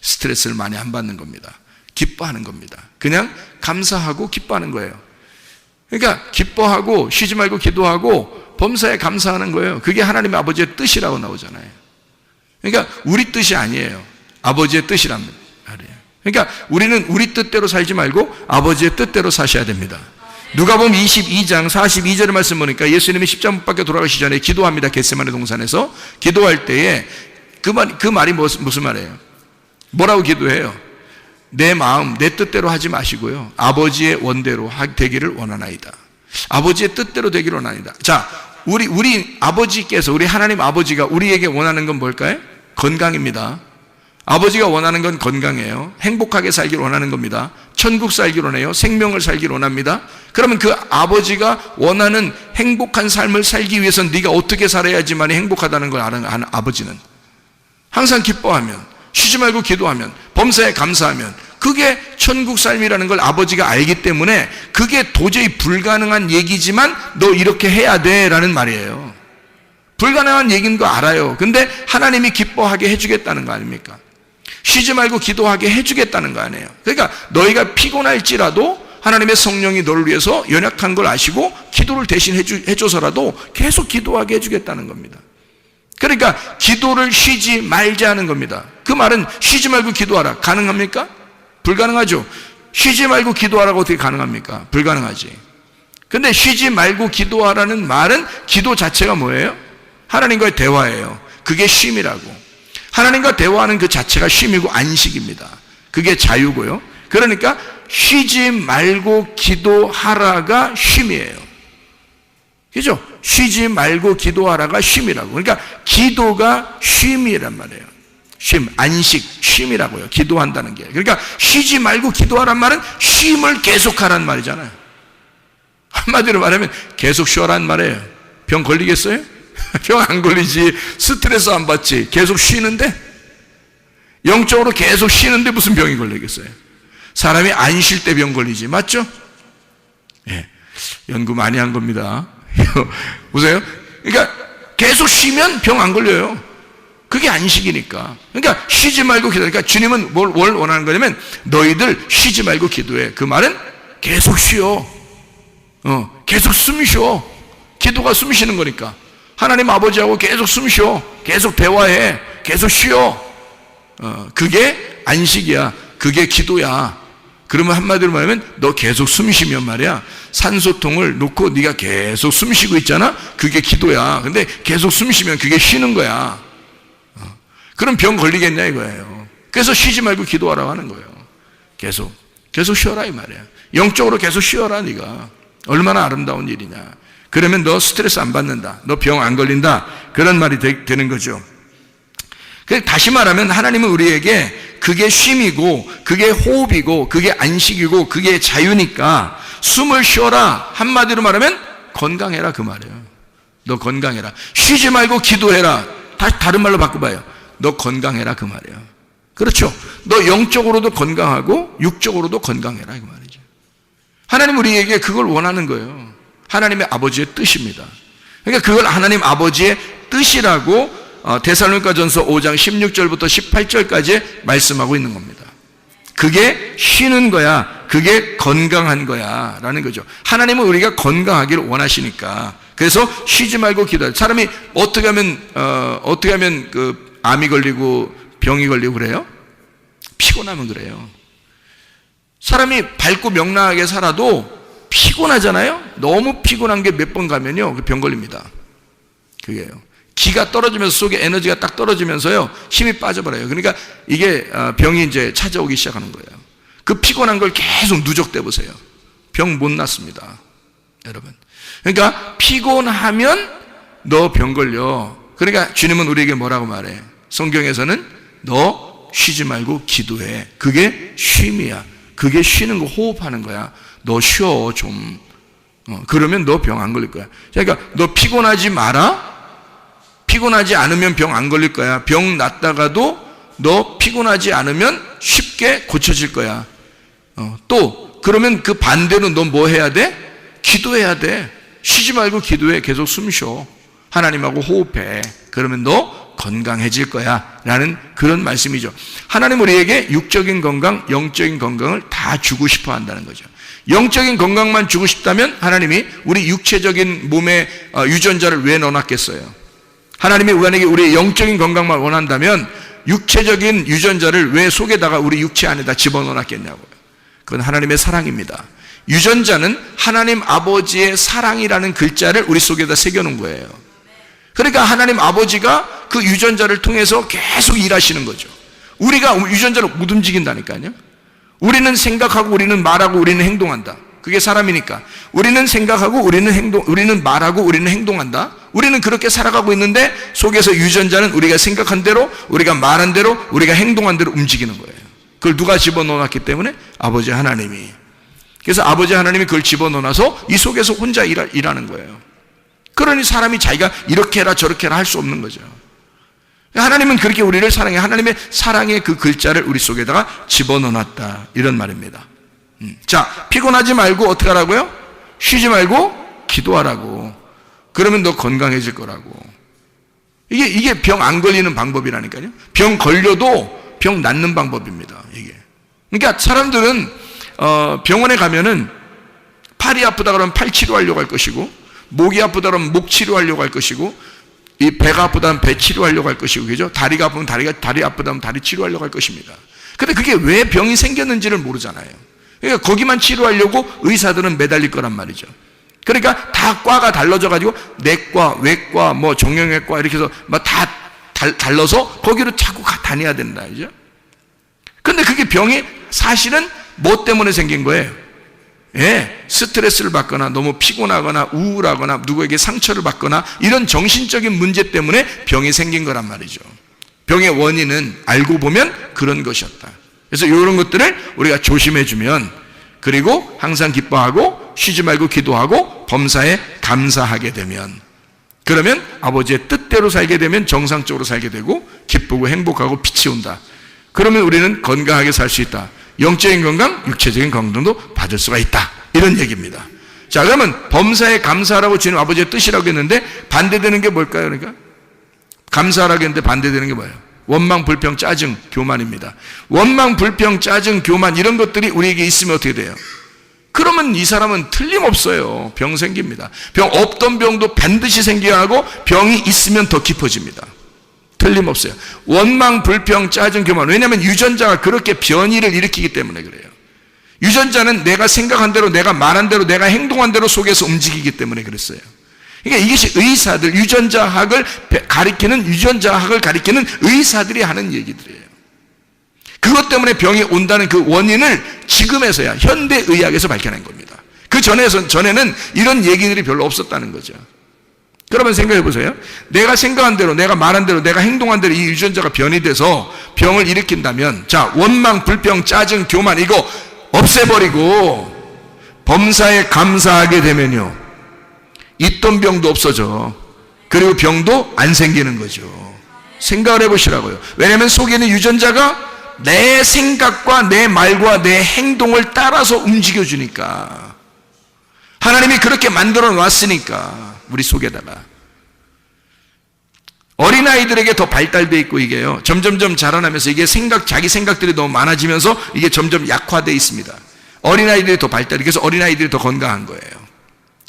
스트레스를 많이 안 받는 겁니다. 기뻐하는 겁니다. 그냥 감사하고 기뻐하는 거예요. 그러니까 기뻐하고 쉬지 말고 기도하고 범사에 감사하는 거예요. 그게 하나님의 아버지의 뜻이라고 나오잖아요. 그러니까 우리 뜻이 아니에요. 아버지의 뜻이란 말이에요. 그러니까 우리는 우리 뜻대로 살지 말고 아버지의 뜻대로 사셔야 됩니다. 누가복음 22장 42절의 말씀 보니까 예수님이 십자가 못 박혀 돌아가시기 전에 기도합니다. 겟세마네 동산에서 기도할 때에 그 말이 무슨 말이에요? 뭐라고 기도해요? 내 마음 내 뜻대로 하지 마시고요, 아버지의 원대로 되기를 원하나이다. 아버지의 뜻대로 되기를 원하나이다. 자, 우리 아버지께서, 우리 하나님 아버지가 우리에게 원하는 건 뭘까요? 건강입니다. 아버지가 원하는 건 건강이에요. 행복하게 살기를 원하는 겁니다. 천국 살기를 원해요. 생명을 살기를 원합니다. 그러면 그 아버지가 원하는 행복한 삶을 살기 위해서는 네가 어떻게 살아야지만 행복하다는 걸 아는 아버지는 항상 기뻐하면, 쉬지 말고 기도하면, 범사에 감사하면 그게 천국 삶이라는 걸 아버지가 알기 때문에 그게 도저히 불가능한 얘기지만 너 이렇게 해야 돼 라는 말이에요. 불가능한 얘기인 거 알아요. 근데 하나님이 기뻐하게 해주겠다는 거 아닙니까? 쉬지 말고 기도하게 해주겠다는 거 아니에요. 그러니까 너희가 피곤할지라도 하나님의 성령이 너를 위해서 연약한 걸 아시고 기도를 대신 해줘서라도 계속 기도하게 해주겠다는 겁니다. 그러니까 기도를 쉬지 말자 하는 겁니다. 그 말은 쉬지 말고 기도하라. 가능합니까? 불가능하죠. 쉬지 말고 기도하라고 어떻게 가능합니까? 불가능하지. 근데 쉬지 말고 기도하라는 말은 기도 자체가 뭐예요? 하나님과의 대화예요. 그게 쉼이라고. 하나님과 대화하는 그 자체가 쉼이고 안식입니다. 그게 자유고요. 그러니까 쉬지 말고 기도하라가 쉼이에요. 그죠? 쉬지 말고 기도하라가 쉼이라고. 그러니까 기도가 쉼이란 말이에요. 쉼, 안식, 쉼이라고요. 기도한다는 게. 그러니까 쉬지 말고 기도하란 말은 쉼을 계속하란 말이잖아요. 한마디로 말하면 계속 쉬어란 말이에요. 병 걸리겠어요? 병 안 걸리지. 스트레스 안 받지. 계속 쉬는데? 영적으로 계속 쉬는데 무슨 병이 걸리겠어요? 사람이 안 쉴 때 병 걸리지. 맞죠? 예. 연구 많이 한 겁니다. 보세요. 그러니까 계속 쉬면 병 안 걸려요. 그게 안식이니까. 그러니까 쉬지 말고 기도해. 그러니까 주님은 뭘 원하는 거냐면 너희들 쉬지 말고 기도해. 그 말은 계속 쉬어. 계속 숨 쉬어. 기도가 숨 쉬는 거니까. 하나님 아버지하고 계속 숨 쉬어. 계속 대화해. 계속 쉬어. 그게 안식이야. 그게 기도야. 그러면 한마디로 말하면 너 계속 숨 쉬면 말이야, 산소통을 놓고 네가 계속 숨 쉬고 있잖아. 그게 기도야. 근데 계속 숨 쉬면 그게 쉬는 거야. 그럼 병 걸리겠냐 이거예요. 그래서 쉬지 말고 기도하라고 하는 거예요. 계속 쉬어라 이 말이야. 영적으로 계속 쉬어라. 네가 얼마나 아름다운 일이냐. 그러면 너 스트레스 안 받는다. 너 병 안 걸린다. 그런 말이 되는 거죠. 다시 말하면 하나님은 우리에게 그게 쉼이고 그게 호흡이고 그게 안식이고 그게 자유니까 숨을 쉬어라. 한마디로 말하면 건강해라 그 말이에요. 너 건강해라. 쉬지 말고 기도해라. 다른 말로 바꿔봐요. 너 건강해라 그 말이에요. 그렇죠. 너 영적으로도 건강하고 육적으로도 건강해라 그 말이죠. 하나님 우리에게 그걸 원하는 거예요. 하나님의 아버지의 뜻입니다. 그러니까 그걸 하나님 아버지의 뜻이라고 데살로니가전서 5장 16절부터 18절까지 말씀하고 있는 겁니다. 그게 쉬는 거야. 그게 건강한 거야 라는 거죠. 하나님은 우리가 건강하기를 원하시니까. 그래서 쉬지 말고 기도해. 사람이 어떻게 하면 그 암이 걸리고 병이 걸리고 그래요? 피곤하면 그래요. 사람이 밝고 명랑하게 살아도 피곤하잖아요. 너무 피곤한 게 몇 번 가면요 병 걸립니다. 그게요. 기가 떨어지면서 속에 에너지가 딱 떨어지면서요 힘이 빠져버려요. 그러니까 이게 병이 이제 찾아오기 시작하는 거예요. 그 피곤한 걸 계속 누적돼 보세요. 병 못 낫습니다, 여러분. 그러니까 피곤하면 너 병 걸려. 그러니까 주님은 우리에게 뭐라고 말해? 성경에서는 너 쉬지 말고 기도해. 그게 쉼이야. 그게 쉬는 거, 호흡하는 거야. 너 쉬어 좀. 그러면 너 병 안 걸릴 거야. 그러니까 너 피곤하지 마라. 피곤하지 않으면 병 안 걸릴 거야. 병 났다가도 너 피곤하지 않으면 쉽게 고쳐질 거야. 또 그러면 그 반대로 너 뭐 해야 돼? 기도해야 돼. 쉬지 말고 기도해. 계속 숨 쉬어. 하나님하고 호흡해. 그러면 너 건강해질 거야 라는 그런 말씀이죠. 하나님 우리에게 육적인 건강, 영적인 건강을 다 주고 싶어 한다는 거죠. 영적인 건강만 주고 싶다면 하나님이 우리 육체적인 몸에 유전자를 왜 넣어놨겠어요? 하나님이 만약에 우리의 영적인 건강만 원한다면 육체적인 유전자를 왜 속에다가 우리 육체 안에다 집어넣어놨겠냐고요. 그건 하나님의 사랑입니다. 유전자는 하나님 아버지의 사랑이라는 글자를 우리 속에다 새겨놓은 거예요. 그러니까 하나님 아버지가 그 유전자를 통해서 계속 일하시는 거죠. 우리가 유전자를 못 움직인다니까요. 우리는 생각하고 우리는 말하고 우리는 행동한다. 그게 사람이니까. 우리는 생각하고 우리는 말하고 우리는 행동한다. 우리는 그렇게 살아가고 있는데 속에서 유전자는 우리가 생각한 대로, 우리가 말한 대로, 우리가 행동한 대로 움직이는 거예요. 그걸 누가 집어넣어놨기 때문에? 아버지 하나님이. 그래서 아버지 하나님이 그걸 집어넣어놔서 이 속에서 혼자 일하는 거예요. 그러니 사람이 자기가 이렇게 해라 저렇게 해라 할 수 없는 거죠. 하나님은 그렇게 우리를 사랑해. 하나님의 사랑의 그 글자를 우리 속에다가 집어넣어놨다 이런 말입니다. 자, 피곤하지 말고 어떻게 하라고요? 쉬지 말고 기도하라고. 그러면 너 건강해질 거라고. 이게 병 안 걸리는 방법이라니까요. 병 걸려도 병 낫는 방법입니다. 이게. 그러니까 사람들은 병원에 가면은 팔이 아프다 그러면 팔 치료하려고 할 것이고, 목이 아프다 그러면 목 치료하려고 할 것이고, 이 배가 아프다면 배 치료하려고 할 것이고, 그죠? 다리가 아프면 다리 아프다면 다리 치료하려고 할 것입니다. 근데 그게 왜 병이 생겼는지를 모르잖아요. 그러니까 거기만 치료하려고 의사들은 매달릴 거란 말이죠. 그러니까 다 과가 달라져가지고 내과, 외과, 뭐 정형외과 이렇게 해서 막 다 달라서 거기로 자꾸 다녀야 된다, 그죠? 근데 그게 병이 사실은 뭐 때문에 생긴 거예요? 예, 스트레스를 받거나 너무 피곤하거나 우울하거나 누구에게 상처를 받거나 이런 정신적인 문제 때문에 병이 생긴 거란 말이죠. 병의 원인은 알고 보면 그런 것이었다. 그래서 이런 것들을 우리가 조심해주면, 그리고 항상 기뻐하고 쉬지 말고 기도하고 범사에 감사하게 되면, 그러면 아버지의 뜻대로 살게 되면 정상적으로 살게 되고 기쁘고 행복하고 빛이 온다. 그러면 우리는 건강하게 살 수 있다. 영적인 건강, 육체적인 건강도 받을 수가 있다. 이런 얘기입니다. 자, 그러면 범사에 감사하라고 주님 아버지의 뜻이라고 했는데 반대되는 게 뭘까요? 그러니까 감사하라고 했는데 반대되는 게 뭐예요? 원망, 불평, 짜증, 교만입니다. 원망, 불평, 짜증, 교만 이런 것들이 우리에게 있으면 어떻게 돼요? 그러면 이 사람은 틀림없어요. 병 생깁니다. 병 없던 병도 반드시 생겨야 하고 병이 있으면 더 깊어집니다. 틀림없어요. 원망, 불평, 짜증, 교만. 왜냐하면 유전자가 그렇게 변이를 일으키기 때문에 그래요. 유전자는 내가 생각한 대로, 내가 말한 대로, 내가 행동한 대로 속에서 움직이기 때문에 그랬어요. 그러니까 이것이 의사들, 유전자학을 가리키는 의사들이 하는 얘기들이에요. 그것 때문에 병이 온다는 그 원인을 지금에서야 현대의학에서 밝혀낸 겁니다. 그 전에는 이런 얘기들이 별로 없었다는 거죠. 여러분 생각해 보세요. 내가 생각한 대로, 내가 말한 대로, 내가 행동한 대로 이 유전자가 변이돼서 병을 일으킨다면, 자, 원망, 불평, 짜증, 교만 이거 없애버리고 범사에 감사하게 되면요, 있던 병도 없어져. 그리고 병도 안 생기는 거죠. 생각을 해보시라고요. 왜냐하면 속에 있는 유전자가 내 생각과 내 말과 내 행동을 따라서 움직여주니까. 하나님이 그렇게 만들어 놨으니까 우리 속에다가. 어린아이들에게 더 발달되어 있고 이게요, 점점점 자라나면서 이게 자기 생각들이 너무 많아지면서 이게 점점 약화되어 있습니다. 어린아이들이 더 발달이, 그래서 어린아이들이 더 건강한 거예요.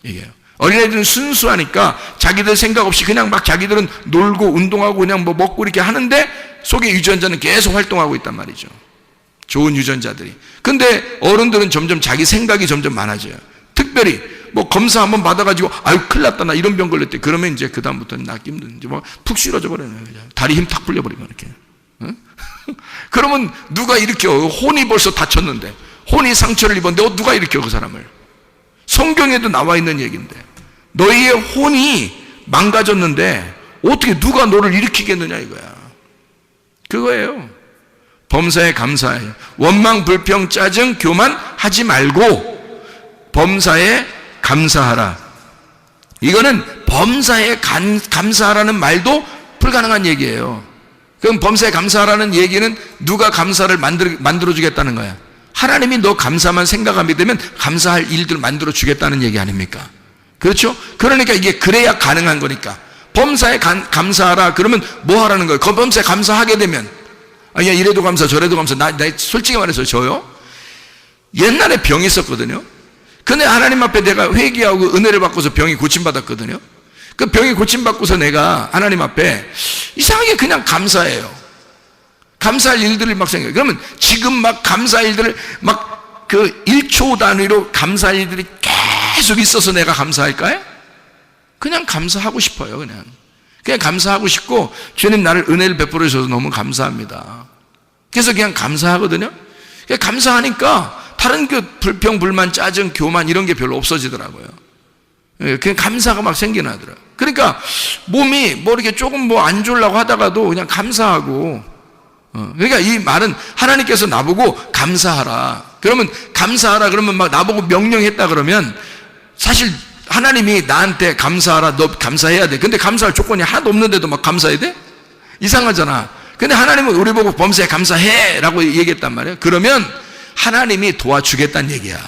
이게요. 어린아이들은 순수하니까 자기들 생각 없이 그냥 막 자기들은 놀고 운동하고 그냥 뭐 먹고 이렇게 하는데 속에 유전자는 계속 활동하고 있단 말이죠. 좋은 유전자들이. 근데 어른들은 점점 자기 생각이 점점 많아져요. 특별히 뭐 검사 한번 받아가지고 아유 큰일 났다 나 이런 병 걸렸대. 그러면 이제 그 다음부터는 낫기 힘든, 이제 뭐 푹 쓰러져 버려요. 다리 힘 탁 풀려버리고 이렇게. 응? 그러면 누가 일으켜? 혼이 벌써 다쳤는데, 혼이 상처를 입었는데 누가 일으켜 그 사람을? 성경에도 나와 있는 얘기인데, 너희의 혼이 망가졌는데 어떻게 누가 너를 일으키겠느냐 이거야. 그거예요. 범사에 감사해요. 원망, 불평, 짜증, 교만 하지 말고 범사에 감사하라. 이거는 범사에 감사하라는 말도 불가능한 얘기예요. 그럼 범사에 감사하라는 얘기는 누가 감사를 만들어주겠다는 거야. 하나님이 너 감사만 생각하게 되면 감사할 일들을 만들어주겠다는 얘기 아닙니까? 그렇죠? 그러니까 이게 그래야 가능한 거니까. 범사에 감사하라 그러면 뭐 하라는 거예요? 그 범사에 감사하게 되면 야 이래도 감사 저래도 감사. 나 솔직히 말해서 저요 옛날에 병이 있었거든요. 근데 하나님 앞에 내가 회개하고 은혜를 받고서 병이 고침받았거든요. 그 병이 고침받고서 내가 하나님 앞에 이상하게 그냥 감사해요. 감사할 일들을 막 생겨요. 그러면 지금 막 감사할 일들을 막 그 1초 단위로 감사할 일들이 계속 있어서 내가 감사할까요? 그냥 감사하고 싶어요. 그냥 감사하고 싶고 주님 나를 은혜를 베풀어 주셔서 너무 감사합니다. 그래서 그냥 감사하거든요. 그냥 감사하니까 다른 그 불평, 불만, 짜증, 교만 이런 게 별로 없어지더라고요. 그냥 감사가 막 생기나 하더라고요. 그러니까 몸이 뭐 이렇게 조금 뭐 안 좋으려고 하다가도 그냥 감사하고 그러니까 이 말은 하나님께서 나보고 감사하라. 그러면 감사하라 그러면 막 나보고 명령했다 그러면 사실 하나님이 나한테 감사하라, 너 감사해야 돼. 근데 감사할 조건이 하나도 없는데도 막 감사해야 돼? 이상하잖아. 근데 하나님은 우리 보고 범사에 감사해 라고 얘기했단 말이에요. 그러면 하나님이 도와주겠다는 얘기야.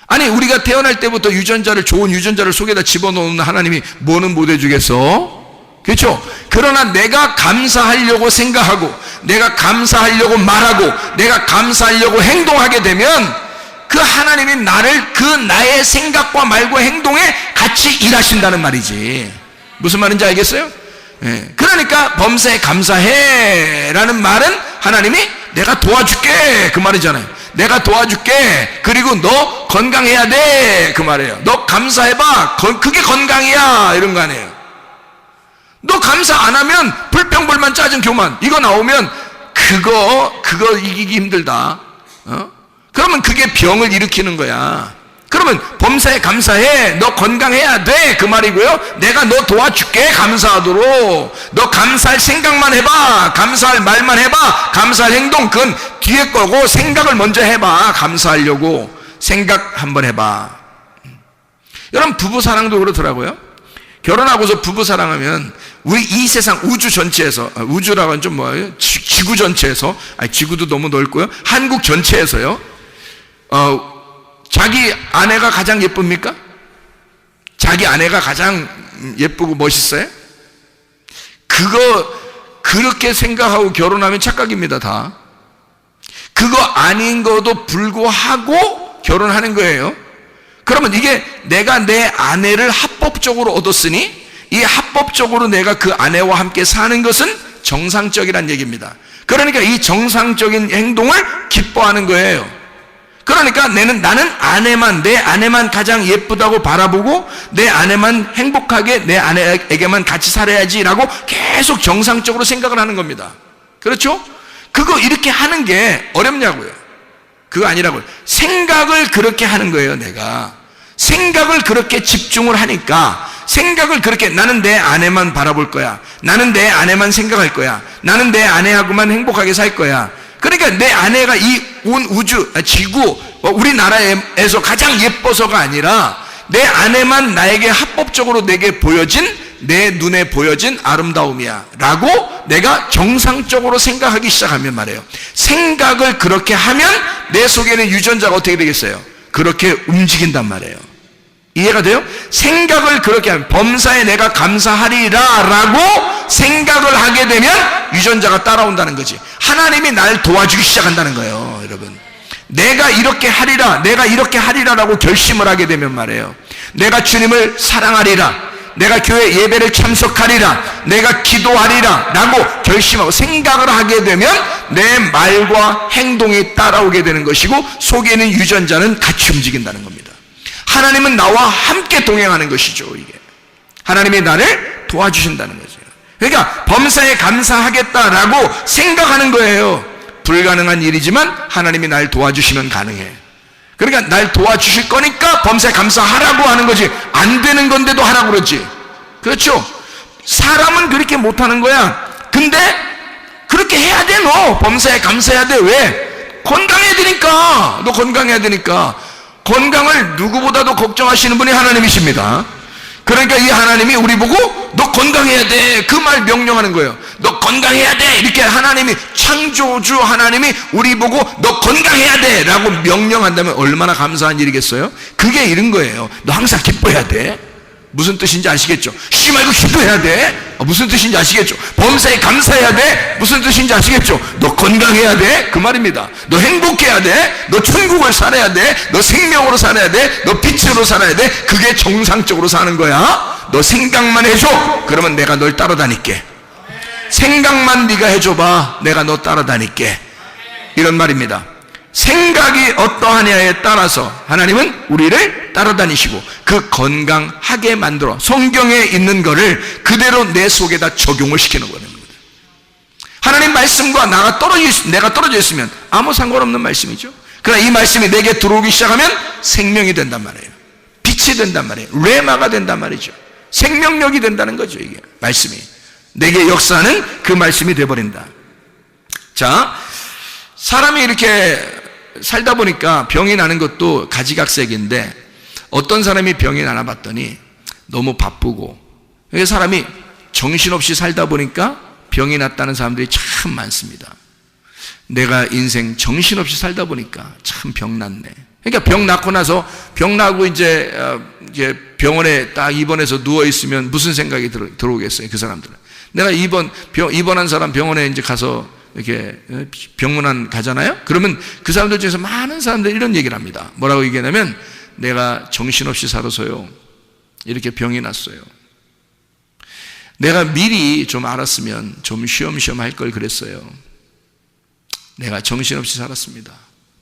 아니 우리가 태어날 때부터 유전자를 좋은 유전자를 속에다 집어넣는 하나님이 뭐는 못 해주겠어? 그렇죠? 그러나 내가 감사하려고 생각하고 내가 감사하려고 말하고 내가 감사하려고 행동하게 되면 그 하나님이 나를 그 나의 생각과 말과 행동에 같이 일하신다는 말이지. 무슨 말인지 알겠어요? 그러니까 범사에 감사해 라는 말은 하나님이 내가 도와줄게 그 말이잖아요. 내가 도와줄게. 그리고 너 건강해야 돼 그 말이에요. 너 감사해봐. 그게 건강이야 이런 거 아니에요. 너 감사 안 하면 불평불만 짜증 교만 이거 나오면 그거 이기기 힘들다. 그러면 그게 병을 일으키는 거야. 그러면 범사에 감사해. 너 건강해야 돼 그 말이고요. 내가 너 도와줄게 감사하도록. 너 감사할 생각만 해봐. 감사할 말만 해봐. 감사할 행동 그건 뒤에 거고 생각을 먼저 해봐. 감사하려고 생각 한번 해봐. 여러분 부부사랑도 그렇더라고요. 결혼하고서 부부사랑하면 우리 이 세상 우주 전체에서 우주라고 하면 좀 뭐예요? 지구 전체에서 지구도 너무 넓고요. 한국 전체에서요. 자기 아내가 가장 예쁩니까? 자기 아내가 가장 예쁘고 멋있어요? 그렇게 생각하고 결혼하면 착각입니다, 다. 그거 아닌 것도 불구하고 결혼하는 거예요. 그러면 이게 내가 내 아내를 합법적으로 얻었으니 이 합법적으로 내가 그 아내와 함께 사는 것은 정상적이란 얘기입니다. 그러니까 이 정상적인 행동을 기뻐하는 거예요. 그러니까 나는 내 아내만 가장 예쁘다고 바라보고 내 아내만 행복하게 내 아내에게만 같이 살아야지라고 계속 정상적으로 생각을 하는 겁니다. 그렇죠? 그거 이렇게 하는 게 어렵냐고요. 그거 아니라고요. 생각을 그렇게 하는 거예요. 내가 생각을 그렇게 집중을 하니까 생각을 그렇게 나는 내 아내만 바라볼 거야. 나는 내 아내만 생각할 거야. 나는 내 아내하고만 행복하게 살 거야. 그러니까 내 아내가 이 온 우주, 지구, 우리나라에서 가장 예뻐서가 아니라 내 아내만 나에게 합법적으로 내게 보여진 내 눈에 보여진 아름다움이야 라고 내가 정상적으로 생각하기 시작하면 말이에요. 생각을 그렇게 하면 내 속에는 유전자가 어떻게 되겠어요? 그렇게 움직인단 말이에요. 이해가 돼요? 생각을 그렇게 하면 범사에 내가 감사하리라 라고 생각을 하게 되면 유전자가 따라온다는 거지. 하나님이 날 도와주기 시작한다는 거예요. 여러분 내가 이렇게 하리라 라고 결심을 하게 되면 말이에요. 내가 주님을 사랑하리라, 내가 교회 예배를 참석하리라, 내가 기도하리라 라고 결심하고 생각을 하게 되면 내 말과 행동이 따라오게 되는 것이고 속에 있는 유전자는 같이 움직인다는 겁니다. 하나님은 나와 함께 동행하는 것이죠. 이게 하나님이 나를 도와주신다는 거죠. 그러니까 범사에 감사하겠다라고 생각하는 거예요. 불가능한 일이지만 하나님이 날 도와주시면 가능해. 그러니까 날 도와주실 거니까 범사에 감사하라고 하는 거지. 안 되는 건데도 하라고 그러지. 그렇죠? 사람은 그렇게 못하는 거야. 근데 그렇게 해야 돼. 너 범사에 감사해야 돼. 왜? 건강해야 되니까. 너 건강해야 되니까. 건강을 누구보다도 걱정하시는 분이 하나님이십니다. 그러니까 이 하나님이 우리 보고 너 건강해야 돼, 그 말 명령하는 거예요. 너 건강해야 돼, 이렇게 하나님이, 창조주 하나님이 우리 보고 너 건강해야 돼 라고 명령한다면 얼마나 감사한 일이겠어요? 그게 이런 거예요. 너 항상 기뻐해야 돼. 무슨 뜻인지 아시겠죠? 쉬지 말고 기도해야 돼. 무슨 뜻인지 아시겠죠? 범사에 감사해야 돼. 무슨 뜻인지 아시겠죠? 너 건강해야 돼. 그 말입니다. 너 행복해야 돼. 너 천국을 살아야 돼. 너 생명으로 살아야 돼. 너 빛으로 살아야 돼. 그게 정상적으로 사는 거야. 너 생각만 해줘. 그러면 내가 널 따라다닐게. 생각만 네가 해줘봐. 내가 너 따라다닐게. 이런 말입니다. 생각이 어떠하냐에 따라서 하나님은 우리를 따라다니시고 그 건강하게 만들어 성경에 있는 거를 그대로 내 속에다 적용을 시키는 거는 겁니다. 하나님 말씀과 내가 떨어져 있으면 아무 상관없는 말씀이죠. 그러나 이 말씀이 내게 들어오기 시작하면 생명이 된단 말이에요. 빛이 된단 말이에요. 레마가 된단 말이죠. 생명력이 된다는 거죠. 이게 말씀이 내게 역사하는 그 말씀이 돼버린다. 자, 사람이 이렇게 살다 보니까 병이 나는 것도 가지각색인데 어떤 사람이 병이 나나 봤더니 너무 바쁘고, 사람이 정신없이 살다 보니까 병이 났다는 사람들이 참 많습니다. 내가 인생 정신없이 살다 보니까 참 병 났네. 그러니까 병 낳고 나서, 병 나고 이제 병원에 딱 입원해서 누워있으면 무슨 생각이 들어오겠어요, 그 사람들은. 내가 입원한 사람 병원에 이제 가서 이렇게 병문안 가잖아요? 그러면 그 사람들 중에서 많은 사람들이 이런 얘기를 합니다. 뭐라고 얘기하냐면, 내가 정신없이 살아서요, 이렇게 병이 났어요. 내가 미리 좀 알았으면 좀 쉬엄쉬엄 할 걸 그랬어요. 내가 정신없이 살았습니다.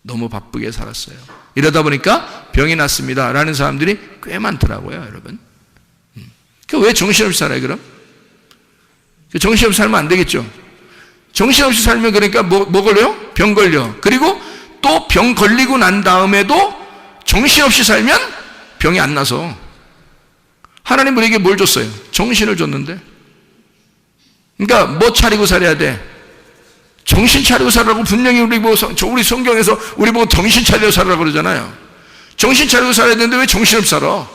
너무 바쁘게 살았어요. 이러다 보니까 병이 났습니다 라는 사람들이 꽤 많더라고요, 여러분. 왜 정신없이 살아요, 그럼? 정신없이 살면 안 되겠죠. 정신없이 살면 그러니까 뭐 걸려요? 병 걸려. 그리고 또 병 걸리고 난 다음에도 정신없이 살면 병이 안 나서. 하나님 우리에게 뭘 줬어요? 정신을 줬는데. 그러니까 뭐 차리고 살아야 돼? 정신 차리고 살라고 분명히 우리 성경에서 우리 보고 정신 차리고 살라고 그러잖아요. 정신 차리고 살아야 되는데 왜 정신없이 살아?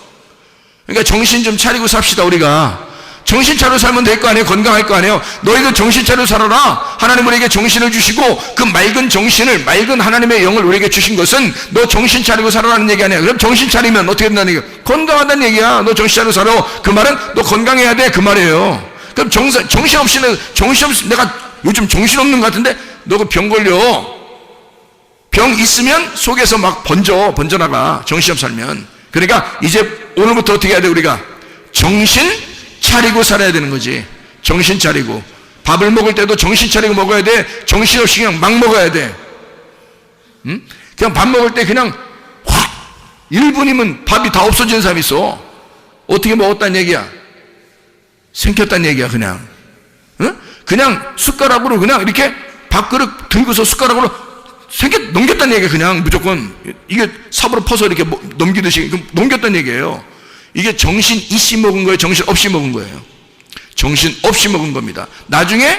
그러니까 정신 좀 차리고 삽시다. 우리가 정신 차리고 살면 될 거 아니에요? 건강할 거 아니에요? 너희도 정신 차리고 살아라. 하나님 우리에게 정신을 주시고 그 맑은 정신을, 맑은 하나님의 영을 우리에게 주신 것은 너 정신 차리고 살아라는 얘기 아니야. 그럼 정신 차리면 어떻게 된다는 얘기야? 건강하다는 얘기야. 너 정신 차리고 살아. 그 말은 너 건강해야 돼, 그 말이에요. 그럼 정신없이 내가 요즘 정신없는 것 같은데 너 그 병 걸려. 병 있으면 속에서 막 번져나가. 정신없이 살면. 그러니까 이제 오늘부터 어떻게 해야 돼? 우리가 정신 차리고 살아야 되는 거지. 정신 차리고. 밥을 먹을 때도 정신 차리고 먹어야 돼. 정신없이 그냥 막 먹어야 돼. 응? 그냥 밥 먹을 때 그냥 확 1분이면 밥이 다 없어지는 사람이 있어. 어떻게 먹었다는 얘기야? 생겼다는 얘기야, 그냥. 응? 그냥 숟가락으로 그냥 이렇게 밥그릇 들고서 숟가락으로 넘겼다는 얘기야, 그냥 무조건. 이게 삽으로 퍼서 이렇게 넘기듯이 넘겼다는 얘기예요. 이게 정신 있이 먹은 거예요? 정신 없이 먹은 거예요? 정신 없이 먹은 겁니다. 나중에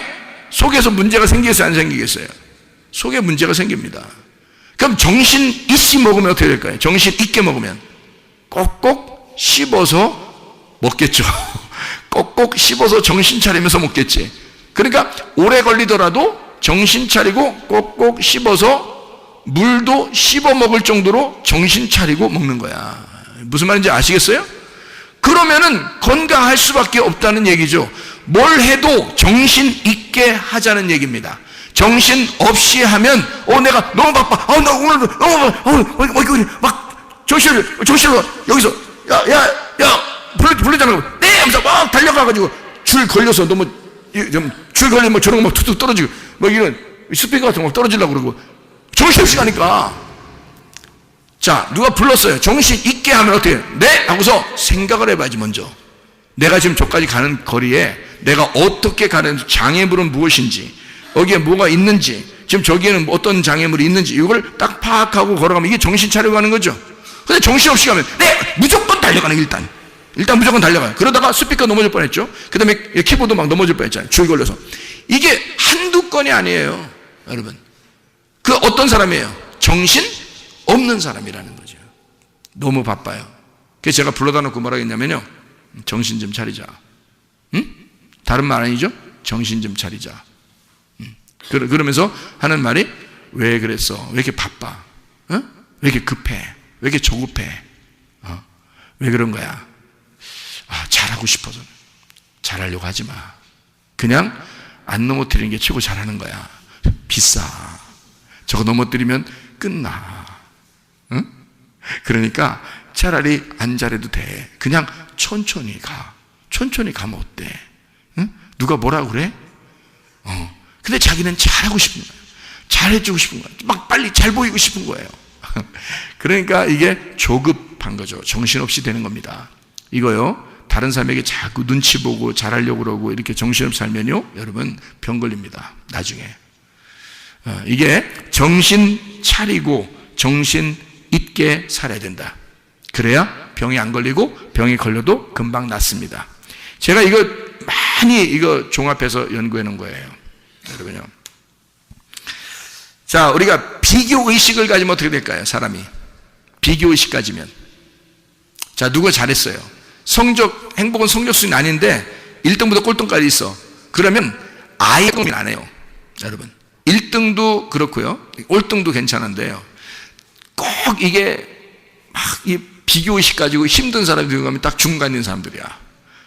속에서 문제가 생기겠어요? 안 생기겠어요? 속에 문제가 생깁니다. 그럼 정신 있이 먹으면 어떻게 될까요? 정신 있게 먹으면 꼭꼭 씹어서 먹겠죠. 꼭꼭 씹어서 정신 차리면서 먹겠지. 그러니까 오래 걸리더라도 정신 차리고 꼭꼭 씹어서 물도 씹어 먹을 정도로 정신 차리고 먹는 거야. 무슨 말인지 아시겠어요? 그러면은 건강할 수밖에 없다는 얘기죠. 뭘 해도 정신 있게 하자는 얘기입니다. 정신 없이 하면 내가 너무 바빠. 나 오늘 너무 막 정신을 여기서 야 불러잖아. 네 하면서 막 달려가가지고 줄 걸려서 너무 줄 걸리면 뭐 저런 거 막 툭툭 떨어지고 뭐 이런 스피커 같은 거 떨어지려고 그러고 정신없이 가니까. 자, 누가 불렀어요. 정신 있게 하면 어떻게 해요? 네? 하고서 생각을 해봐야지. 먼저 내가 지금 저까지 가는 거리에 내가 어떻게 가는, 장애물은 무엇인지, 여기에 뭐가 있는지, 지금 저기에는 어떤 장애물이 있는지 이걸 딱 파악하고 걸어가면 이게 정신 차리고 가는 거죠. 근데 정신없이 가면 네! 무조건 달려가는, 일단 일단 무조건 달려가요. 그러다가 스피커 넘어질 뻔했죠. 그 다음에 키보드 막 넘어질 뻔했잖아요. 줄 걸려서. 이게 한두 건이 아니에요, 여러분. 그 어떤 사람이에요? 정신 없는 사람이라는 거죠. 너무 바빠요. 그래서 제가 불러다 놓고 뭐라 했냐면요, 정신 좀 차리자. 응? 다른 말 아니죠? 정신 좀 차리자. 그러면서 하는 말이, 왜 그랬어? 왜 이렇게 바빠? 왜 이렇게 급해? 왜 이렇게 조급해? 왜 그런 거야? 잘하고 싶어서. 잘하려고 하지 마. 그냥 안 넘어뜨리는 게 최고 잘하는 거야. 비싸. 저거 넘어뜨리면 끝나. 응? 그러니까 차라리 안 잘해도 돼. 그냥 천천히 가. 천천히 가면 어때? 응? 누가 뭐라고 그래? 근데 자기는 잘하고 싶은 거예요. 잘해주고 싶은 거예요. 막 빨리 잘 보이고 싶은 거예요. 그러니까 이게 조급한 거죠. 정신없이 되는 겁니다. 이거요, 다른 사람에게 자꾸 눈치 보고 잘하려고 그러고 이렇게 정신없이 살면요, 여러분 병 걸립니다. 나중에. 이게 정신 차리고 정신 있게 살아야 된다. 그래야 병이 안 걸리고 병이 걸려도 금방 낫습니다. 제가 이거 많이 종합해서 연구해 놓은 거예요, 여러분요. 자, 우리가 비교의식을 가지면 어떻게 될까요? 사람이 비교의식 가지면, 자, 누가 잘했어요, 행복은 성적 순위 아닌데 1등부터 꼴등까지 있어. 그러면 아예 고민 안 해요, 여러분. 1등도 그렇고요, 꼴등도 괜찮은데요, 꼭 이게 막 이 비교의식 가지고 힘든 사람들이 가면 딱 중간 있는 사람들이야.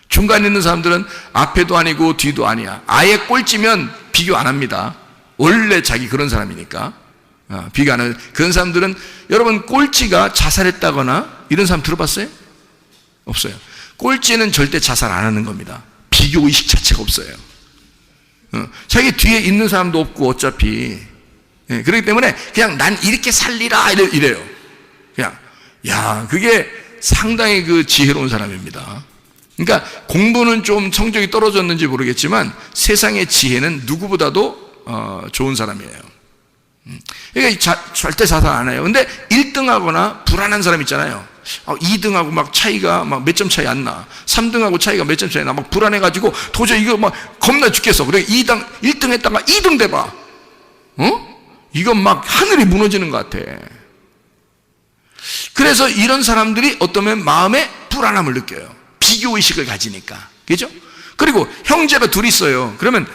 중간 있는 사람들은 앞에도 아니고 뒤도 아니야. 아예 꼴찌면 비교 안 합니다. 원래 자기 그런 사람이니까. 비교 안 하는 그런 사람들은, 여러분, 꼴찌가 자살했다거나 이런 사람 들어봤어요? 없어요. 꼴찌는 절대 자살 안 하는 겁니다. 비교의식 자체가 없어요. 자기 뒤에 있는 사람도 없고 어차피. 그렇기 때문에 그냥 난 이렇게 살리라 이래요. 그냥, 야, 그게 상당히 지혜로운 사람입니다. 그러니까 공부는 좀 성적이 떨어졌는지 모르겠지만 세상의 지혜는 누구보다도 좋은 사람이에요. 그러니까 절대 자살 안 해요. 근데 1등하거나 불안한 사람 있잖아요. 2등하고 막 차이가 막 몇 점 차이 안 나. 3등하고 차이가 몇 점 차이 나. 막 불안해가지고 도저히 이거 막 겁나 죽겠어. 그래 1등 했다가 2등 돼봐. 이건 막 하늘이 무너지는 것 같아. 그래서 이런 사람들이 어떠면 마음에 불안함을 느껴요. 비교의식을 가지니까. 그죠? 그리고 형제가 둘이 있어요. 그러면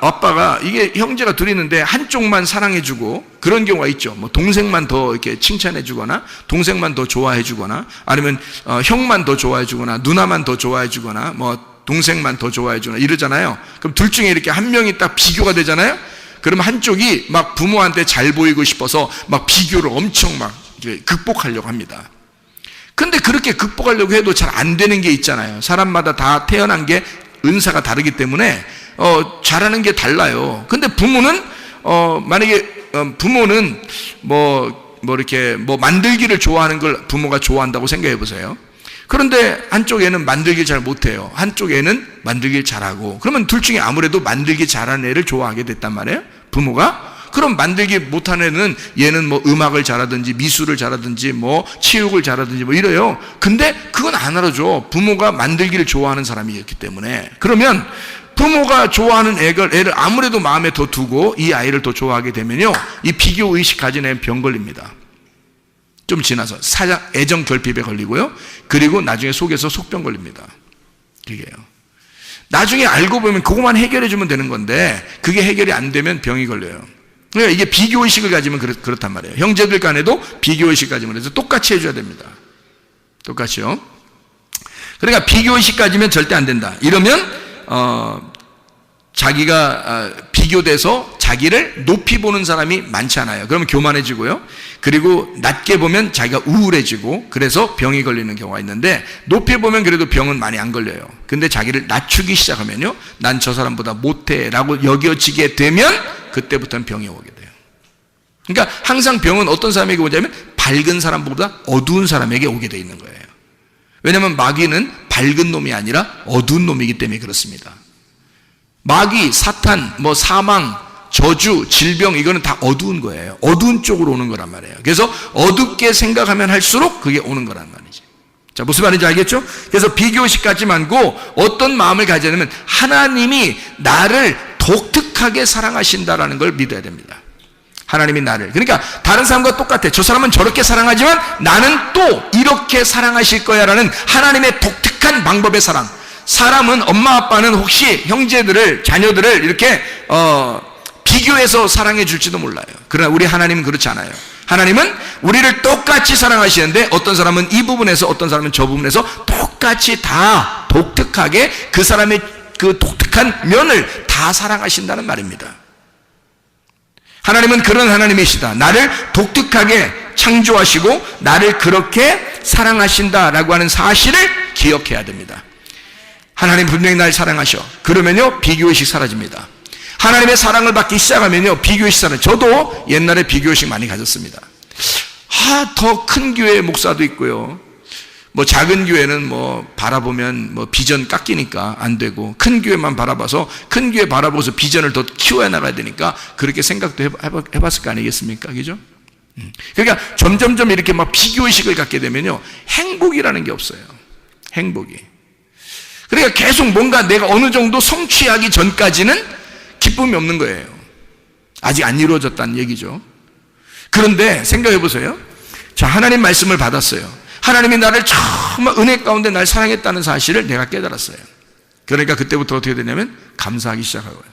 아빠가 이게 형제가 둘이 있는데 한쪽만 사랑해주고 그런 경우가 있죠. 뭐 동생만 더 이렇게 칭찬해주거나 동생만 더 좋아해주거나 아니면 형만 더 좋아해주거나 누나만 더 좋아해주거나 뭐 동생만 더 좋아해주거나 이러잖아요. 그럼 둘 중에 이렇게 한 명이 딱 비교가 되잖아요. 그러면 한쪽이 막 부모한테 잘 보이고 싶어서 막 비교를 엄청 막 극복하려고 합니다. 근데 그렇게 극복하려고 해도 잘 안 되는 게 있잖아요. 사람마다 다 태어난 게 은사가 다르기 때문에 잘하는 게 달라요. 근데 부모는 만약에 부모는 이렇게 만들기를 좋아하는 걸 부모가 좋아한다고 생각해 보세요. 그런데 한쪽에는 만들기 잘 못해요. 한쪽에는 만들기 잘하고. 그러면 둘 중에 아무래도 만들기 잘하는 애를 좋아하게 됐단 말이에요, 부모가. 그럼 만들기 못하는 애는 얘는 뭐 음악을 잘하든지 미술을 잘하든지 뭐 체육을 잘하든지 뭐 이래요. 근데 그건 안 알아줘. 부모가 만들기를 좋아하는 사람이었기 때문에. 그러면 부모가 좋아하는 애를 아무래도 마음에 더 두고 이 아이를 더 좋아하게 되면요, 이 비교의식 가진 애는 병 걸립니다. 좀 지나서 애정 결핍에 걸리고요, 그리고 나중에 속에서 속병 걸립니다. 그게요. 나중에 알고 보면 그것만 해결해 주면 되는 건데 그게 해결이 안 되면 병이 걸려요. 그러니까 이게 비교의식을 가지면 그렇단 말이에요. 형제들 간에도 비교의식 가지면 해서 똑같이 해줘야 됩니다. 똑같이요. 그러니까 비교의식 가지면 절대 안 된다. 이러면 자기가 비교돼서 자기를 높이 보는 사람이 많지 않아요. 그러면 교만해지고요. 그리고 낮게 보면 자기가 우울해지고 그래서 병이 걸리는 경우가 있는데, 높이 보면 그래도 병은 많이 안 걸려요. 근데 자기를 낮추기 시작하면요, 난 저 사람보다 못해 라고 여겨지게 되면 그때부터는 병이 오게 돼요. 그러니까 항상 병은 어떤 사람에게 오냐면 밝은 사람보다 어두운 사람에게 오게 돼 있는 거예요. 왜냐하면 마귀는 밝은 놈이 아니라 어두운 놈이기 때문에 그렇습니다. 마귀, 사탄, 사망, 저주, 질병, 이거는 다 어두운 거예요. 어두운 쪽으로 오는 거란 말이에요. 그래서 어둡게 생각하면 할수록 그게 오는 거란 말이지. 자, 무슨 말인지 알겠죠? 그래서 비교의식 갖지 말고 어떤 마음을 가져야 되냐면 하나님이 나를 독특하게 사랑하신다라는 걸 믿어야 됩니다. 하나님이 나를. 그러니까 다른 사람과 똑같아. 저 사람은 저렇게 사랑하지만 나는 또 이렇게 사랑하실 거야라는 하나님의 독특한 방법의 사랑. 사람은 엄마 아빠는 혹시 형제들을 자녀들을 이렇게 비교해서 사랑해 줄지도 몰라요. 그러나 우리 하나님은 그렇지 않아요. 하나님은 우리를 똑같이 사랑하시는데 어떤 사람은 이 부분에서 어떤 사람은 저 부분에서 똑같이 다 독특하게 그 사람의 그 독특한 면을 다 사랑하신다는 말입니다. 하나님은 그런 하나님이시다. 나를 독특하게 창조하시고 나를 그렇게 사랑하신다라고 하는 사실을 기억해야 됩니다. 하나님 분명히 날 사랑하셔. 그러면요 비교의식 사라집니다. 하나님의 사랑을 받기 시작하면요 비교의식 사라져. 저도 옛날에 비교의식 많이 가졌습니다. 더 큰 교회 목사도 있고요, 뭐 작은 교회는 뭐 바라보면 뭐 비전 깎이니까 안 되고, 큰 교회만 바라봐서 큰 교회 바라보면서 비전을 더 키워야 나가야 되니까 그렇게 생각도 해봤을 거 아니겠습니까? 그죠? 그러니까 점점점 이렇게 막 비교의식을 갖게 되면요 행복이라는 게 없어요. 행복이. 그러니까 계속 뭔가 내가 어느 정도 성취하기 전까지는 기쁨이 없는 거예요. 아직 안 이루어졌다는 얘기죠. 그런데 생각해 보세요. 자, 하나님 말씀을 받았어요. 하나님이 나를 정말 은혜 가운데 날 사랑했다는 사실을 내가 깨달았어요. 그러니까 그때부터 어떻게 되냐면 감사하기 시작하고요.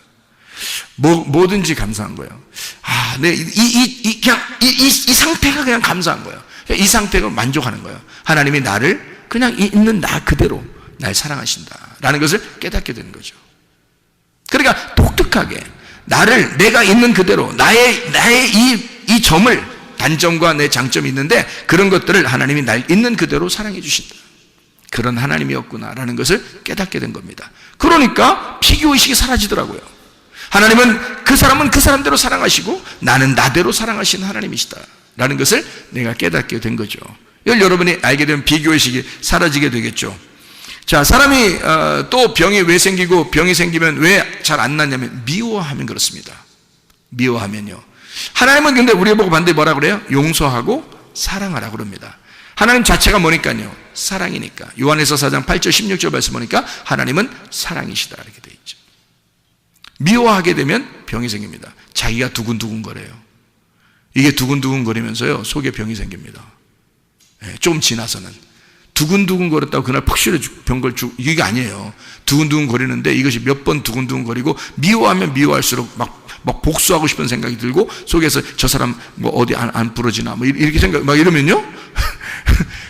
뭐든지 감사한 거예요. 이 상태가 그냥 감사한 거예요. 이 상태로 만족하는 거예요. 하나님이 나를 그냥 있는 나 그대로 날 사랑하신다라는 것을 깨닫게 되는 거죠. 그러니까 독특하게 나를 내가 있는 그대로 나의 이 점을, 단점과 내 장점이 있는데 그런 것들을 하나님이 날 있는 그대로 사랑해 주신다. 그런 하나님이었구나라는 것을 깨닫게 된 겁니다. 그러니까 비교의식이 사라지더라고요. 하나님은 그 사람은 그 사람대로 사랑하시고 나는 나대로 사랑하시는 하나님이시다 라는 것을 내가 깨닫게 된 거죠. 이걸 여러분이 알게 되면 비교의식이 사라지게 되겠죠. 자, 사람이 또 병이 왜 생기고, 병이 생기면 왜 잘 안 낫냐면 미워하면 그렇습니다. 미워하면요. 하나님은 근데 우리 보고 반대에 뭐라 그래요? 용서하고 사랑하라 그럽니다. 하나님 자체가 뭐니까요? 사랑이니까. 요한에서 4장 8절 16절 말씀 보니까 하나님은 사랑이시다 이렇게 돼 있죠. 미워하게 되면 병이 생깁니다. 자기가 두근두근 거려요. 이게 두근두근 거리면서요 속에 병이 생깁니다. 좀 지나서는 두근두근 거렸다고 그날 푹 쉬려 병걸 주고 이게 아니에요. 두근두근 거리는데 이것이 몇 번 두근두근 거리고 미워하면 미워할수록 막 복수하고 싶은 생각이 들고 속에서 저 사람 뭐 어디 안 부러지나 뭐 이렇게 생각 막 이러면요.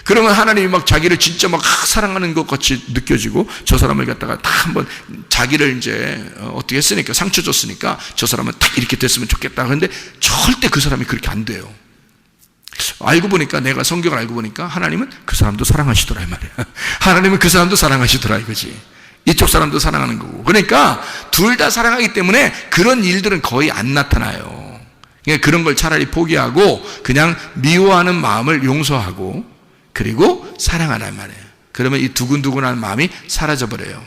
그러면 하나님이 막 자기를 진짜 막 사랑하는 것 같이 느껴지고 저 사람을 갖다가 딱 한번 자기를 이제 어떻게 했으니까 상처 줬으니까 저 사람은 딱 이렇게 됐으면 좋겠다. 그런데 절대 그 사람이 그렇게 안 돼요. 알고 보니까 내가 성경을 알고 보니까 하나님은 그 사람도 사랑하시더라 이 말이야. 하나님은 그 사람도 사랑하시더라 이거지. 이쪽 사람도 사랑하는 거고. 그러니까 둘 다 사랑하기 때문에 그런 일들은 거의 안 나타나요. 그러니까 그런 걸 차라리 포기하고 그냥 미워하는 마음을 용서하고 그리고 사랑하란 말이에요. 그러면 이 두근두근한 마음이 사라져버려요.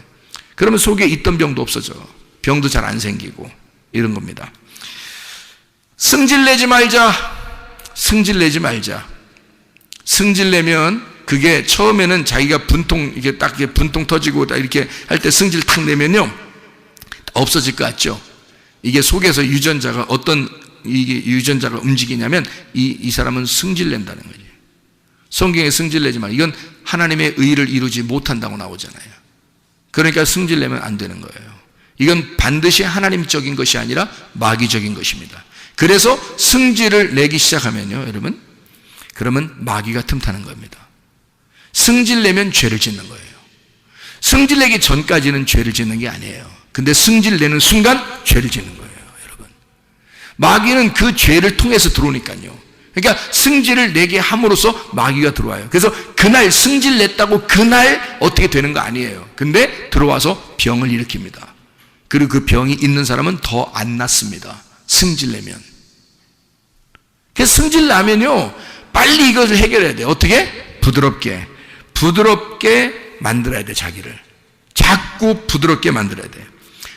그러면 속에 있던 병도 없어져. 병도 잘 안 생기고 이런 겁니다. 승질내지 말자. 승질내지 말자. 승질내면 그게 처음에는 자기가 분통, 이게 딱 분통 터지고 이렇게 할 때 승질 탁 내면요. 없어질 것 같죠? 이게 속에서 유전자가 어떤 이게 유전자가 움직이냐면 이 사람은 승질낸다는 거죠. 성경에 승질내지 마. 이건 하나님의 의를 이루지 못한다고 나오잖아요. 그러니까 승질내면 안 되는 거예요. 이건 반드시 하나님적인 것이 아니라 마귀적인 것입니다. 그래서 승질을 내기 시작하면요, 여러분, 그러면 마귀가 틈타는 겁니다. 승질 내면 죄를 짓는 거예요. 승질 내기 전까지는 죄를 짓는 게 아니에요. 근데 승질 내는 순간 죄를 짓는 거예요, 여러분. 마귀는 그 죄를 통해서 들어오니까요. 그러니까 승질을 내게 함으로써 마귀가 들어와요. 그래서 그날 승질 냈다고 그날 어떻게 되는 거 아니에요. 근데 들어와서 병을 일으킵니다. 그리고 그 병이 있는 사람은 더 안 낫습니다. 승질 내면. 그래서 승질 나면요, 빨리 이것을 해결해야 돼요. 어떻게? 부드럽게 만들어야 돼, 자기를. 자꾸 부드럽게 만들어야 돼.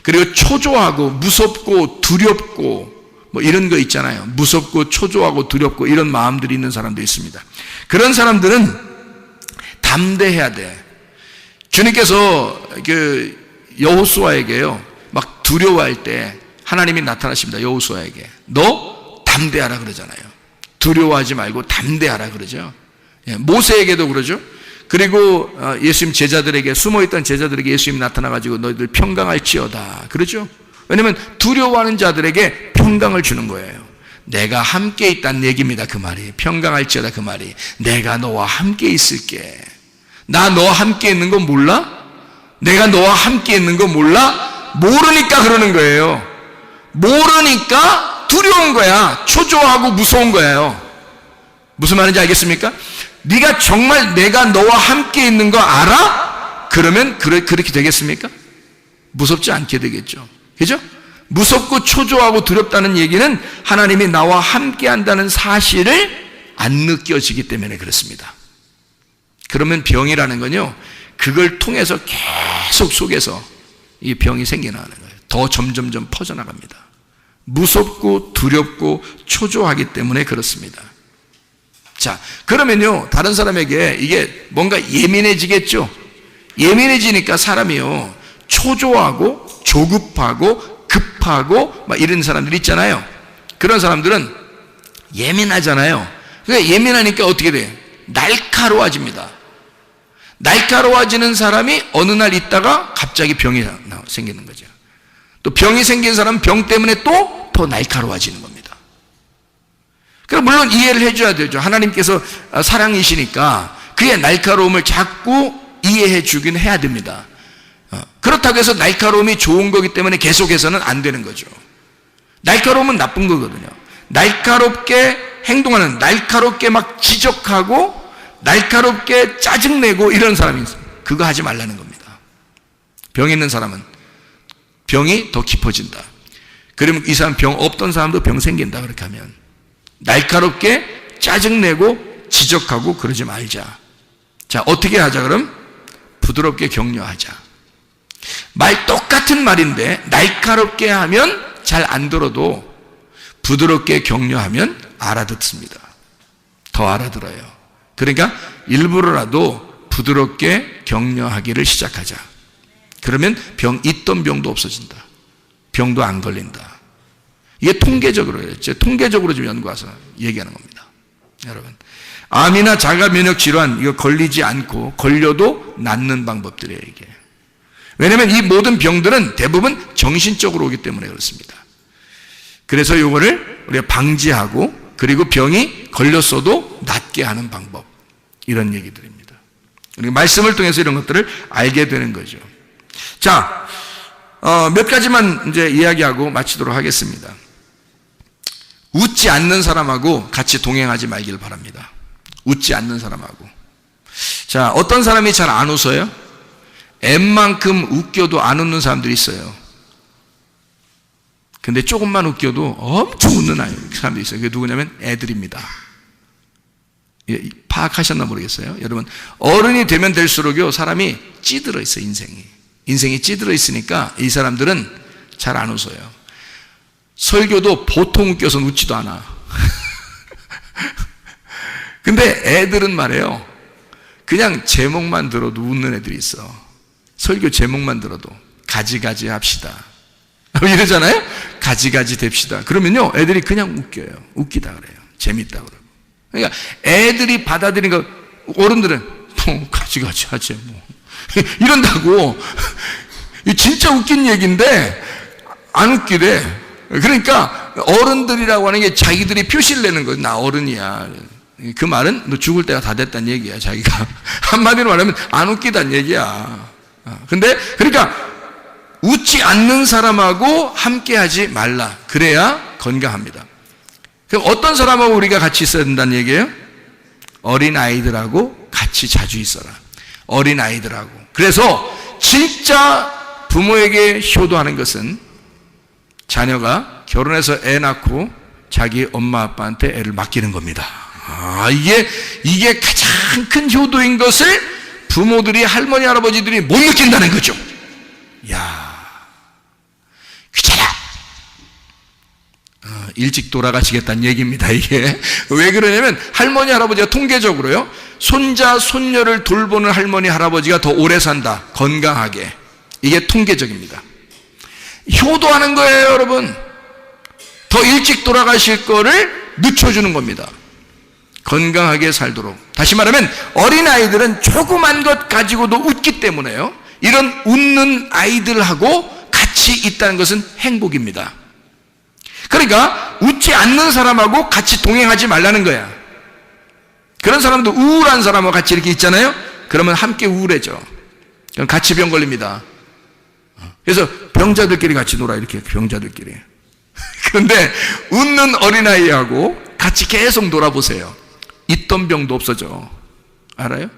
그리고 초조하고 무섭고 두렵고 뭐 이런 거 있잖아요. 무섭고 초조하고 두렵고 이런 마음들이 있는 사람도 있습니다. 그런 사람들은 담대해야 돼. 주님께서 그 여호수아에게요, 막 두려워할 때 하나님이 나타나십니다. 여호수아에게 너 담대하라 그러잖아요. 두려워하지 말고 담대하라 그러죠. 모세에게도 그러죠. 그리고 예수님 제자들에게, 숨어있던 제자들에게 예수님이 나타나가지고 너희들 평강할지어다 그러죠. 왜냐하면 두려워하는 자들에게 평강을 주는 거예요. 내가 함께 있다는 얘기입니다. 그 말이 평강할지어다. 그 말이 내가 너와 함께 있을게. 나 너와 함께 있는 거 몰라? 내가 너와 함께 있는 거 몰라? 모르니까 그러는 거예요. 모르니까 두려운 거야. 초조하고 무서운 거예요. 무슨 말인지 알겠습니까? 네가 정말 내가 너와 함께 있는 거 알아? 그러면 그렇게 되겠습니까? 무섭지 않게 되겠죠. 그죠? 무섭고 초조하고 두렵다는 얘기는 하나님이 나와 함께 한다는 사실을 안 느껴지기 때문에 그렇습니다. 그러면 병이라는 건요, 그걸 통해서 계속 속에서 이 병이 생겨나는 거예요. 더 점점점 퍼져나갑니다. 무섭고 두렵고 초조하기 때문에 그렇습니다. 자, 그러면요, 다른 사람에게 이게 뭔가 예민해지겠죠? 예민해지니까 사람이요, 초조하고 조급하고 급하고 막 이런 사람들 있잖아요. 그런 사람들은 예민하잖아요. 그러니까 예민하니까 어떻게 돼요? 날카로워집니다. 날카로워지는 사람이 어느 날 있다가 갑자기 병이 생기는 거죠. 또 병이 생긴 사람은 병 때문에 또 더 날카로워지는 겁니다. 그럼 물론 이해를 해줘야 되죠. 하나님께서 사랑이시니까 그의 날카로움을 자꾸 이해해 주긴 해야 됩니다. 그렇다고 해서 날카로움이 좋은 거기 때문에 계속해서는 안 되는 거죠. 날카로움은 나쁜 거거든요. 날카롭게 행동하는, 날카롭게 막 지적하고 날카롭게 짜증내고 이런 사람이 있어요. 그거 하지 말라는 겁니다. 병 있는 사람은 병이 더 깊어진다. 그러면 이 사람 병 없던 사람도 병 생긴다. 그렇게 하면 날카롭게 짜증내고 지적하고 그러지 말자. 자, 어떻게 하자 그럼? 부드럽게 격려하자. 말 똑같은 말인데 날카롭게 하면 잘 안 들어도 부드럽게 격려하면 알아듣습니다. 더 알아들어요. 그러니까 일부러라도 부드럽게 격려하기를 시작하자. 그러면 있던 병도 없어진다. 병도 안 걸린다. 이게 통계적으로요. 통계적으로 좀 연구해서 얘기하는 겁니다. 여러분, 암이나 자가 면역 질환 이거 걸리지 않고 걸려도 낫는 방법들이에요. 이게. 왜냐하면 이 모든 병들은 대부분 정신적으로 오기 때문에 그렇습니다. 그래서 이거를 우리가 방지하고 그리고 병이 걸렸어도 낫게 하는 방법, 이런 얘기들입니다. 우리가 말씀을 통해서 이런 것들을 알게 되는 거죠. 자, 몇 가지만 이제 이야기하고 마치도록 하겠습니다. 웃지 않는 사람하고 같이 동행하지 말길 바랍니다. 웃지 않는 사람하고. 자, 어떤 사람이 잘 안 웃어요? 웬만큼 웃겨도 안 웃는 사람들이 있어요. 근데 조금만 웃겨도 엄청 웃는 사람들이 있어요. 그게 누구냐면 애들입니다. 파악하셨나 모르겠어요. 여러분, 어른이 되면 될수록요, 사람이 찌들어 있어요. 인생이 찌들어 있으니까 이 사람들은 잘 안 웃어요. 설교도 보통 웃겨서 웃지도 않아. 근데 애들은 말이에요, 그냥 제목만 들어도 웃는 애들이 있어. 설교 제목만 들어도 가지가지 합시다 이러잖아요. 가지가지 됩시다. 그러면요, 애들이 그냥 웃겨요. 웃기다 그래요. 재밌다 그러고. 그러니까 애들이 받아들이는 거, 어른들은 뭐 가지가지 하지 뭐 이런다고. 진짜 웃긴 얘기인데 안 웃기대. 그러니까 어른들이라고 하는 게 자기들이 표시를 내는 거예요. 나 어른이야. 그 말은 너 죽을 때가 다 됐다는 얘기야. 자기가 한마디로 말하면 안 웃기다는 얘기야. 근데 그러니까 웃지 않는 사람하고 함께하지 말라. 그래야 건강합니다. 그럼 어떤 사람하고 우리가 같이 있어야 된다는 얘기예요? 어린 아이들하고 같이 자주 있어라. 어린 아이들하고. 그래서 진짜 부모에게 효도하는 것은 자녀가 결혼해서 애 낳고 자기 엄마 아빠한테 애를 맡기는 겁니다. 이게 가장 큰 효도인 것을 부모들이, 할머니 할아버지들이 못 느낀다는 거죠. 야, 귀찮아. 일찍 돌아가시겠다는 얘기입니다. 이게 왜 그러냐면 할머니 할아버지가 통계적으로요, 손자 손녀를 돌보는 할머니 할아버지가 더 오래 산다, 건강하게. 이게 통계적입니다. 효도하는 거예요, 여러분. 더 일찍 돌아가실 거를 늦춰주는 겁니다. 건강하게 살도록. 다시 말하면 어린아이들은 조그만 것 가지고도 웃기 때문에요, 이런 웃는 아이들하고 같이 있다는 것은 행복입니다. 그러니까 웃지 않는 사람하고 같이 동행하지 말라는 거야. 그런 사람도 우울한 사람하고 같이 이렇게 있잖아요. 그러면 함께 우울해져. 그럼 같이 병 걸립니다. 그래서 병자들끼리 같이 놀아, 이렇게 병자들끼리. 그런데 웃는 어린아이하고 같이 계속 놀아보세요. 있던 병도 없어져. 알아요?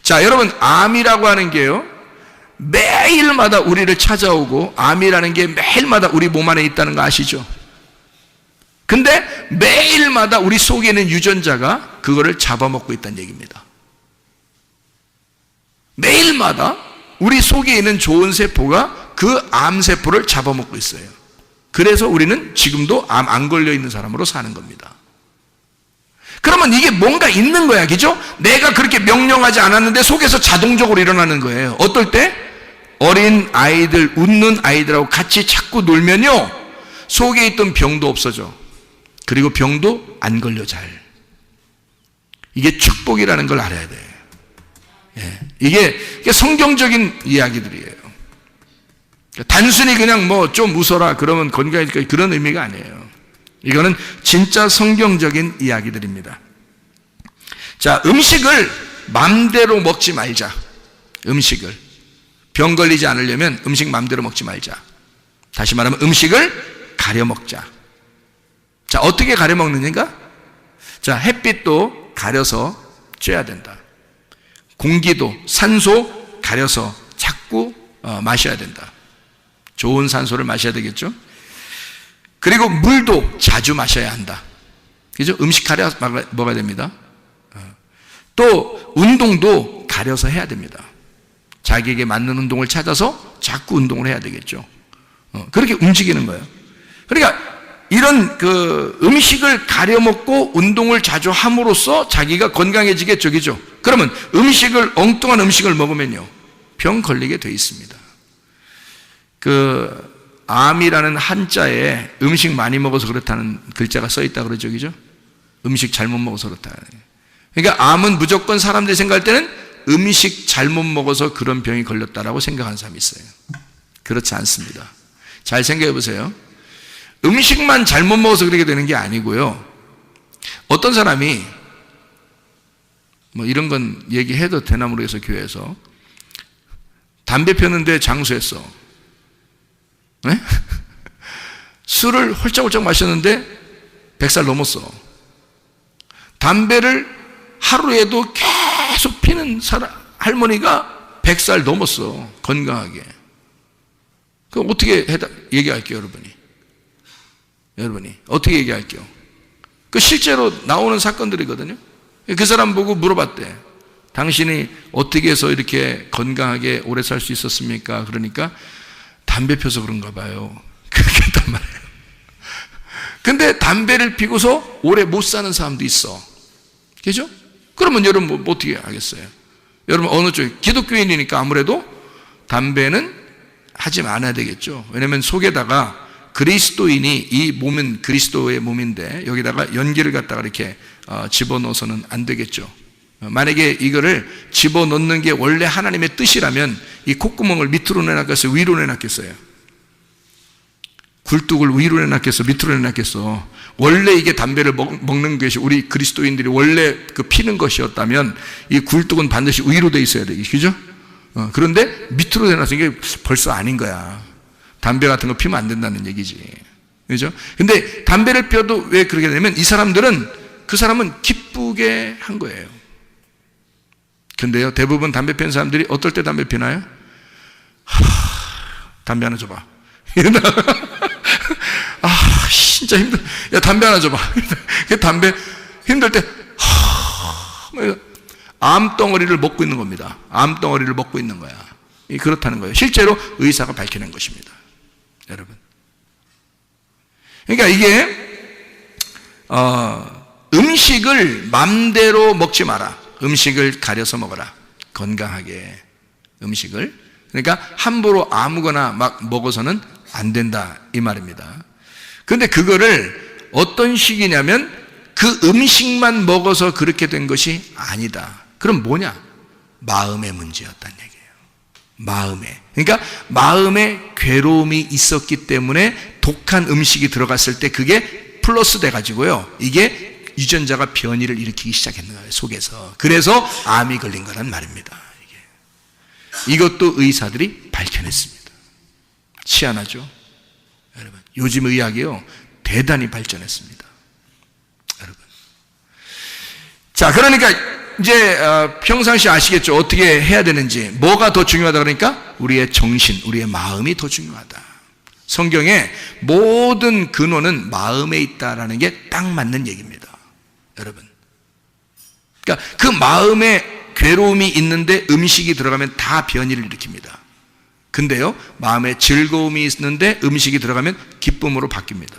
자, 여러분, 암이라고 하는 게요, 매일마다 우리를 찾아오고, 암이라는 게 매일마다 우리 몸 안에 있다는 거 아시죠? 근데 매일마다 우리 속에 있는 유전자가 그거를 잡아먹고 있다는 얘기입니다. 매일마다 우리 속에 있는 좋은 세포가 그 암세포를 잡아먹고 있어요. 그래서 우리는 지금도 암 안 걸려 있는 사람으로 사는 겁니다. 그러면 이게 뭔가 있는 거야, 그죠? 내가 그렇게 명령하지 않았는데 속에서 자동적으로 일어나는 거예요. 어떨 때? 어린 아이들, 웃는 아이들하고 같이 자꾸 놀면요, 속에 있던 병도 없어져. 그리고 병도 안 걸려, 잘. 이게 축복이라는 걸 알아야 돼. 예. 이게 성경적인 이야기들이에요. 단순히 그냥 뭐 좀 웃어라 그러면 건강해질까, 그런 의미가 아니에요. 이거는 진짜 성경적인 이야기들입니다. 자, 음식을 맘대로 먹지 말자. 음식을 병 걸리지 않으려면 음식 맘대로 먹지 말자. 다시 말하면 음식을 가려 먹자. 자, 어떻게 가려 먹느냐가? 자, 햇빛도 가려서 쬐야 된다. 공기도, 산소 가려서 자꾸 마셔야 된다. 좋은 산소를 마셔야 되겠죠? 그리고 물도 자주 마셔야 한다. 그죠? 음식 가려 먹어야 됩니다. 또 운동도 가려서 해야 됩니다. 자기에게 맞는 운동을 찾아서 자꾸 운동을 해야 되겠죠. 그렇게 움직이는 거예요. 그러니까 이런 음식을 가려 먹고 운동을 자주 함으로써 자기가 건강해지겠죠, 그죠? 그러면 엉뚱한 음식을 먹으면요, 병 걸리게 돼 있습니다. 암이라는 한자에 음식 많이 먹어서 그렇다는 글자가 써 있다 그러죠, 그죠? 음식 잘못 먹어서 그렇다. 그러니까 암은 무조건 사람들이 생각할 때는 음식 잘못 먹어서 그런 병이 걸렸다라고 생각하는 사람이 있어요. 그렇지 않습니다. 잘 생각해 보세요. 음식만 잘못 먹어서 그렇게 되는 게 아니고요, 어떤 사람이 뭐 이런 건 얘기해도 되나 모르겠어, 교회에서 담배 폈는데 장수했어. 네? 술을 홀짝홀짝 마셨는데 100살 넘었어. 담배를 하루에도 계속 피는 할머니가 100살 넘었어, 건강하게. 그럼 어떻게 얘기할게요, 여러분이 어떻게 얘기할게요? 그 실제로 나오는 사건들이거든요. 그 사람 보고 물어봤대. 당신이 어떻게 해서 이렇게 건강하게 오래 살 수 있었습니까? 그러니까 담배 펴서 그런가 봐요. 그렇게 했단 말이에요. 근데 담배를 피고서 오래 못 사는 사람도 있어. 그죠? 그러면 여러분 뭐 어떻게 하겠어요? 여러분 어느 쪽, 기독교인이니까 아무래도 담배는 하지 말아야 되겠죠. 왜냐하면 속에다가 그리스도인이, 이 몸은 그리스도의 몸인데 여기다가 연기를 갖다가 이렇게 집어넣어서는 안 되겠죠. 만약에 이거를 집어넣는 게 원래 하나님의 뜻이라면 이 콧구멍을 밑으로 내놨겠어요, 위로 내놨겠어요? 굴뚝을 위로 내놨겠어, 밑으로 내놨겠어? 원래 이게 담배를 먹는 것이 우리 그리스도인들이 원래 피는 것이었다면 이 굴뚝은 반드시 위로 돼 있어야 되겠죠, 그죠? 그런데 밑으로 내놔서 이게 벌써 아닌 거야. 담배 같은 거 피면 안 된다는 얘기지, 그죠? 근데 담배를 피워도 왜 그렇게 되냐면 그 사람은 기쁘게 한 거예요. 근데요, 대부분 담배 피는 사람들이 어떨 때 담배 피나요? 담배 하나 줘봐. 진짜 힘들어. 야, 담배 하나 줘봐. 담배 힘들 때 암덩어리를 먹고 있는 겁니다. 암덩어리를 먹고 있는 거야. 그렇다는 거예요. 실제로 의사가 밝혀낸 것입니다, 여러분. 그러니까 이게 음식을 맘대로 먹지 마라. 음식을 가려서 먹어라. 건강하게 음식을. 그러니까 함부로 아무거나 막 먹어서는 안 된다 이 말입니다. 그런데 그거를 어떤 식이냐면 그 음식만 먹어서 그렇게 된 것이 아니다. 그럼 뭐냐? 마음의 문제였다는 얘기예요. 마음에. 그러니까 마음에 괴로움이 있었기 때문에 독한 음식이 들어갔을 때 그게 플러스 돼가지고요. 이게 유전자가 변이를 일으키기 시작했는 거예요. 속에서. 그래서 암이 걸린 거란 말입니다. 이것도 의사들이 밝혀냈습니다. 희한하죠? 여러분, 요즘 의학이요 대단히 발전했습니다. 여러분. 자, 그러니까 이제 평상시 아시겠죠? 어떻게 해야 되는지. 뭐가 더 중요하다 그러니까 우리의 정신, 우리의 마음이 더 중요하다. 성경의 모든 근원은 마음에 있다라는 게 딱 맞는 얘기입니다. 여러분. 그러니까 그 마음에 괴로움이 있는데 음식이 들어가면 다 변이를 일으킵니다. 근데요, 마음에 즐거움이 있는데 음식이 들어가면 기쁨으로 바뀝니다.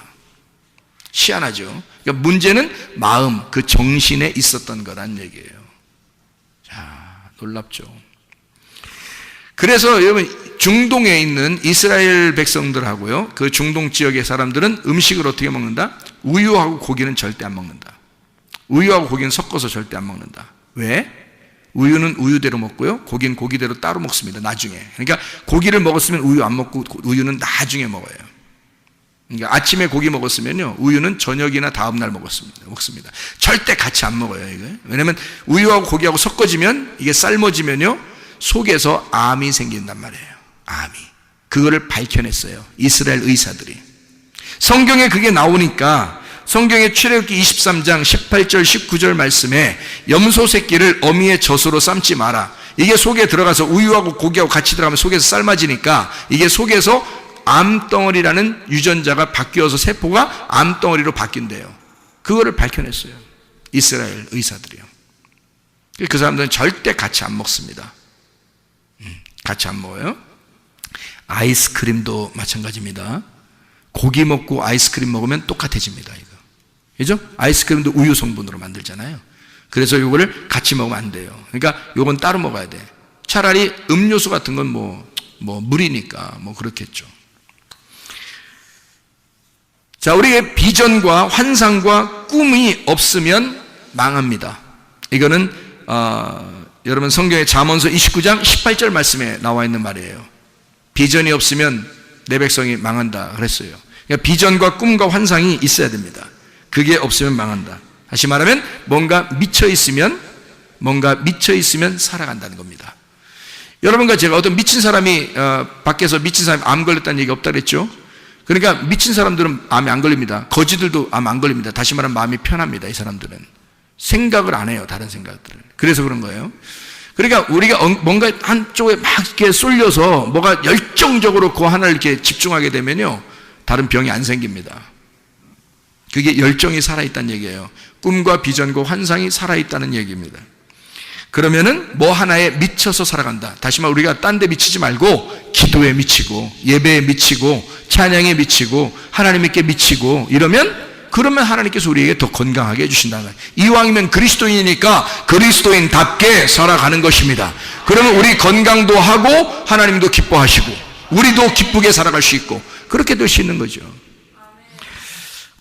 희한하죠? 그러니까 문제는 마음, 그 정신에 있었던 거란 얘기예요. 자, 놀랍죠? 그래서 여러분, 중동에 있는 이스라엘 백성들하고요, 그 중동 지역의 사람들은 음식을 어떻게 먹는다? 우유하고 고기는 절대 안 먹는다. 우유하고 고기는 섞어서 절대 안 먹는다. 왜? 우유는 우유대로 먹고요, 고기는 고기대로 따로 먹습니다. 나중에. 그러니까 고기를 먹었으면 우유 안 먹고 우유는 나중에 먹어요. 그러니까 아침에 고기 먹었으면요, 우유는 저녁이나 다음날 먹습니다. 절대 같이 안 먹어요, 이거. 왜냐면 우유하고 고기하고 섞어지면 이게 삶아지면요, 속에서 암이 생긴단 말이에요. 암이. 그거를 밝혀냈어요. 이스라엘 의사들이. 성경에 그게 나오니까 성경의 출애굽기 23장 18절 19절 말씀에 염소 새끼를 어미의 젖으로 삶지 마라. 이게 속에 들어가서 우유하고 고기하고 같이 들어가면 속에서 삶아지니까 이게 속에서 암덩어리라는 유전자가 바뀌어서 세포가 암덩어리로 바뀐대요. 그거를 밝혀냈어요. 이스라엘 의사들이요. 그 사람들은 절대 같이 안 먹습니다. 같이 안 먹어요. 아이스크림도 마찬가지입니다. 고기 먹고 아이스크림 먹으면 똑같아집니다. 이거. 그죠? 아이스크림도 우유 성분으로 만들잖아요. 그래서 이거를 같이 먹으면 안 돼요. 그러니까 이건 따로 먹어야 돼. 차라리 음료수 같은 건 물이니까 그렇겠죠. 자, 우리의 비전과 환상과 꿈이 없으면 망합니다. 이거는 여러분 성경의 잠언서 29장 18절 말씀에 나와 있는 말이에요. 비전이 없으면 내 백성이 망한다 그랬어요. 그러니까 비전과 꿈과 환상이 있어야 됩니다. 그게 없으면 망한다. 다시 말하면 뭔가 미쳐 있으면 살아간다는 겁니다. 여러분과 제가 어떤 미친 사람이 밖에서 미친 사람이 암 걸렸다는 얘기 없다 그랬죠? 그러니까 미친 사람들은 암이 안 걸립니다. 거지들도 암 안 걸립니다. 다시 말하면 마음이 편합니다. 이 사람들은 생각을 안 해요. 다른 생각들을. 그래서 그런 거예요. 그러니까 우리가 뭔가 한쪽에 막 이렇게 쏠려서 뭐가 열정적으로 그 하나를 이렇게 집중하게 되면요, 다른 병이 안 생깁니다. 그게 열정이 살아있다는 얘기예요. 꿈과 비전과 환상이 살아있다는 얘기입니다. 그러면은 뭐 하나에 미쳐서 살아간다. 다시 말해 우리가 딴 데 미치지 말고 기도에 미치고 예배에 미치고 찬양에 미치고 하나님께 미치고 그러면 하나님께서 우리에게 더 건강하게 해주신다는 거예요. 이왕이면 그리스도인이니까 그리스도인답게 살아가는 것입니다. 그러면 우리 건강도 하고 하나님도 기뻐하시고 우리도 기쁘게 살아갈 수 있고 그렇게 될 수 있는 거죠.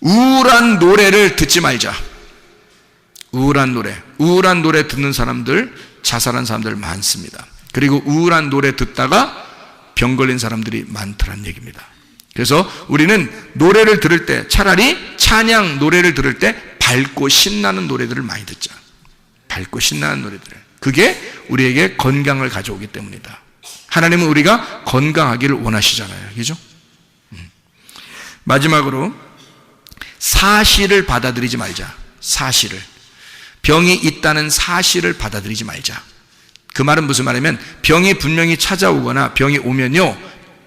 우울한 노래를 듣지 말자. 우울한 노래 듣는 사람들, 자살한 사람들 많습니다. 그리고 우울한 노래 듣다가 병 걸린 사람들이 많더란 얘기입니다. 그래서 우리는 노래를 들을 때 차라리 찬양 노래를 들을 때 밝고 신나는 노래들을 많이 듣자. 밝고 신나는 노래들. 그게 우리에게 건강을 가져오기 때문이다. 하나님은 우리가 건강하기를 원하시잖아요. 그죠? 마지막으로 사실을 받아들이지 말자. 사실을. 병이 있다는 사실을 받아들이지 말자. 그 말은 무슨 말이냐면 병이 분명히 찾아오거나 병이 오면요,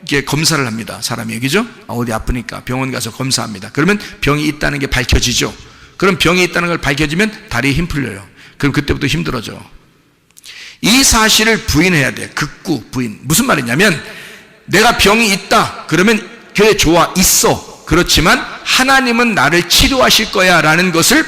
이게 검사를 합니다. 사람이. 그죠? 어디 아프니까 병원 가서 검사합니다. 그러면 병이 있다는 게 밝혀지죠. 그럼 병이 있다는 걸 밝혀지면 다리에 힘 풀려요. 그럼 그때부터 힘들어져. 이 사실을 부인해야 돼. 극구 부인. 무슨 말이냐면 내가 병이 있다. 그러면 그래 좋아. 있어. 그렇지만 하나님은 나를 치료하실 거야 라는 것을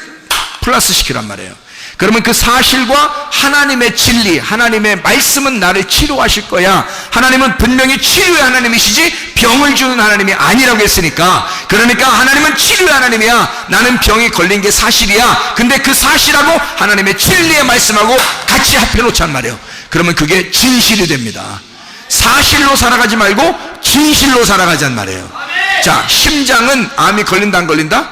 플러스 시키란 말이에요. 그러면 그 사실과 하나님의 진리, 하나님의 말씀은 나를 치료하실 거야. 하나님은 분명히 치료의 하나님이시지 병을 주는 하나님이 아니라고 했으니까, 그러니까 하나님은 치료의 하나님이야. 나는 병이 걸린 게 사실이야. 근데 그 사실하고 하나님의 진리의 말씀하고 같이 합해놓자는 말이에요. 그러면 그게 진실이 됩니다. 사실로 살아가지 말고 진실로 살아가자는 말이에요. 자, 심장은 암이 걸린다 안 걸린다?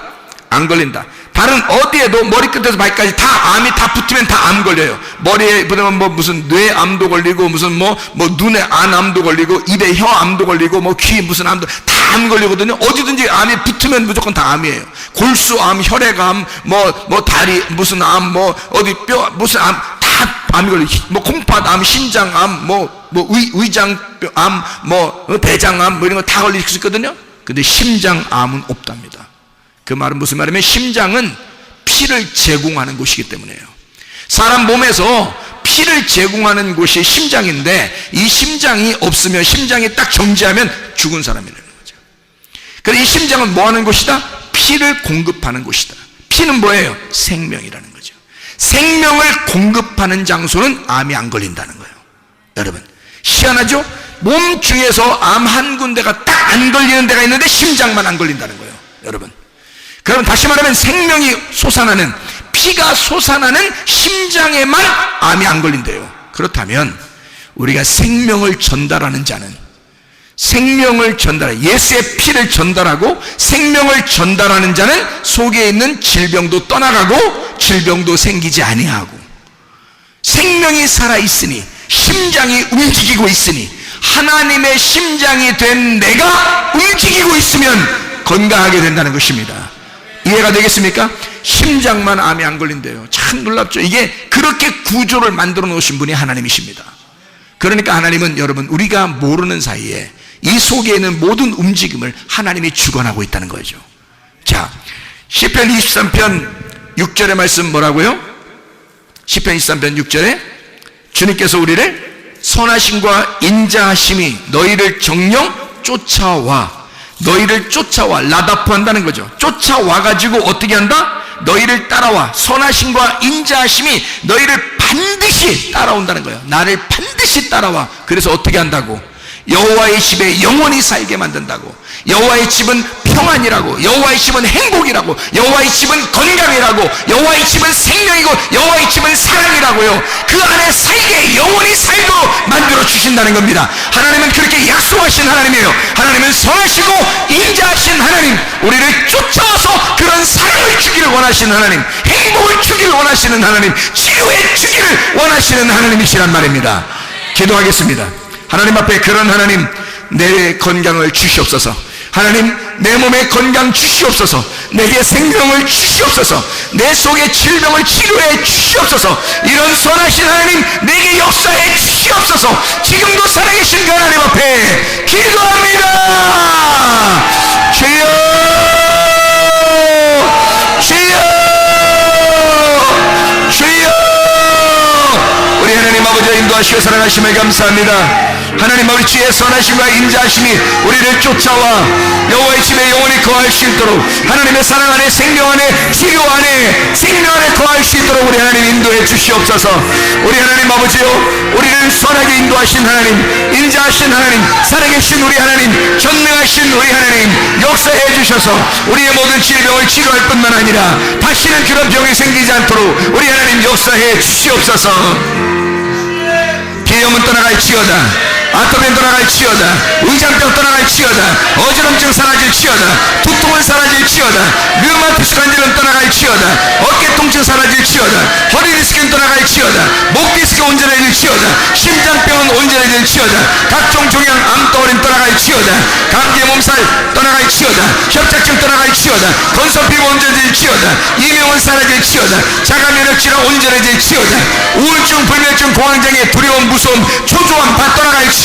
안 걸린다. 다른 어디에도 머리끝에서 발까지 다 암이 다 붙으면 다 암 걸려요. 머리에 붙으면 뭐 무슨 뇌암도 걸리고 무슨 뭐 눈에 안암도 걸리고 입에 혀암도 걸리고 뭐 귀 무슨 암도 다 암 걸리거든요. 어디든지 암이 붙으면 무조건 다 암이에요. 골수암, 혈액암, 뭐 다리 무슨 암, 뭐 어디 뼈 무슨 암 다 암이 걸려. 뭐 콩팥암, 신장암, 위장암, 대장암 뭐 이런 거 다 걸릴 수 있거든요. 근데 심장암은 없답니다. 그 말은 무슨 말이냐면 심장은 피를 제공하는 곳이기 때문에요. 사람 몸에서 피를 제공하는 곳이 심장인데 이 심장이 없으면, 심장이 딱 정지하면 죽은 사람이라는 거죠. 그래서 이 심장은 뭐 하는 곳이다? 피를 공급하는 곳이다. 피는 뭐예요? 생명이라는 거죠. 생명을 공급하는 장소는 암이 안 걸린다는 거예요. 여러분, 희한하죠? 몸 중에서 암 한 군데가 딱 안 걸리는 데가 있는데 심장만 안 걸린다는 거예요. 여러분, 그럼 다시 말하면 생명이 솟아나는, 피가 솟아나는 심장에만 암이 안 걸린대요. 그렇다면 우리가 생명을 전달하는 자는, 생명을 전달해 예수의 피를 전달하고 생명을 전달하는 자는 속에 있는 질병도 떠나가고 질병도 생기지 아니하고, 생명이 살아있으니 심장이 움직이고 있으니 하나님의 심장이 된 내가 움직이고 있으면 건강하게 된다는 것입니다. 이해가 되겠습니까? 심장만 암이 안 걸린대요. 참 놀랍죠. 이게 그렇게 구조를 만들어 놓으신 분이 하나님이십니다. 그러니까 하나님은 여러분, 우리가 모르는 사이에 이 속에 있는 모든 움직임을 하나님이 주관하고 있다는 거죠. 자, 시편 23편 6절의 말씀 뭐라고요? 시편 23편 6절에 주님께서 우리를 선하심과 인자하심이 너희를 정령 쫓아와, 너희를 쫓아와, 라다프 한다는 거죠. 쫓아와가지고 어떻게 한다? 너희를 따라와. 선하심과 인자하심이 너희를 반드시 따라온다는 거예요. 나를 반드시 따라와. 그래서 어떻게 한다고? 여호와의 집에 영원히 살게 만든다고. 여호와의 집은 평안이라고, 여호와의 집은 행복이라고, 여호와의 집은 건강이라고, 여호와의 집은 생명이고, 여호와의 집은 사랑이라고요. 그 안에 살게, 영원히 살도록 만들어 주신다는 겁니다. 하나님은 그렇게 약속하신 하나님이에요. 하나님은 선하시고 인자하신 하나님, 우리를 쫓아와서 그런 사랑을 주기를 원하시는 하나님, 행복을 주기를 원하시는 하나님, 치유해 주기를 원하시는 하나님이시란 말입니다. 기도하겠습니다. 하나님 앞에, 그런 하나님, 내 건강을 주시옵소서. 하나님, 내 몸에 건강 주시옵소서. 내게 생명을 주시옵소서. 내 속의 질병을 치료해 주시옵소서. 이런 선하신 하나님, 내게 역사해 주시옵소서. 지금도 살아계신 그 하나님 앞에 기도합니다. 주여, 주여, 주여. 우리 하나님 아버지의 인도하시고 사랑하심에 감사합니다. 하나님 아버지, 주의 선하심과 인자하심이 우리를 쫓아와 여호와의 집에 영원히 거할 수 있도록, 하나님의 사랑 안에, 생명 안에, 치유 안에, 생명 안에 거할 수 있도록 우리 하나님 인도해 주시옵소서. 우리 하나님 아버지요, 우리를 선하게 인도하신 하나님, 인자하신 하나님, 살아계신 우리 하나님, 전능하신 우리 하나님, 역사해 주셔서 우리의 모든 질병을 치료할 뿐만 아니라 다시는 그런 병이 생기지 않도록 우리 하나님 역사해 주시옵소서. 비염은 떠나갈지어다, 아토피는 떠나갈지어다, 의장병 떠나갈지어다, 어지럼증 사라질지어다, 두통은 사라질지어다, 류마티스 관절은 떠나갈지어다, 어깨 통증 사라질지어다, 허리 디스크는 떠나갈지어다, 목 디스크 온전해질지어다, 심장병은 온전해질지어다, 각종 종양 암덩어리는 떠나갈지어다, 감기 몸살 떠나갈지어다, 협착증 떠나갈지어다, 건선 피부 온전해질지어다, 이명은 사라질지어다, 자가면역질환 온전해질지어다, 우울증, 불면증, 공황장애, 두려움, 무서움, 초조함 다 떠나갈지어다,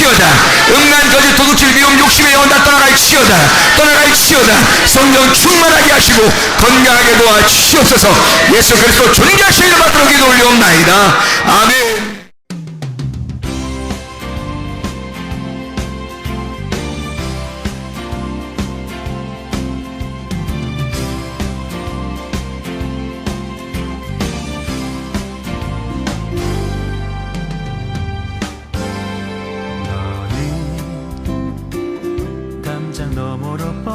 음란, 거짓, 도둑질, 미움, 욕심의 영혼 다 떠나갈지어다, 떠나갈지어다. 성령 충만하게 하시고 건강하게 도와주시옵소서. 예수 그리스도 존귀하신 이름 받들어 기도 올리옵나이다. 아멘.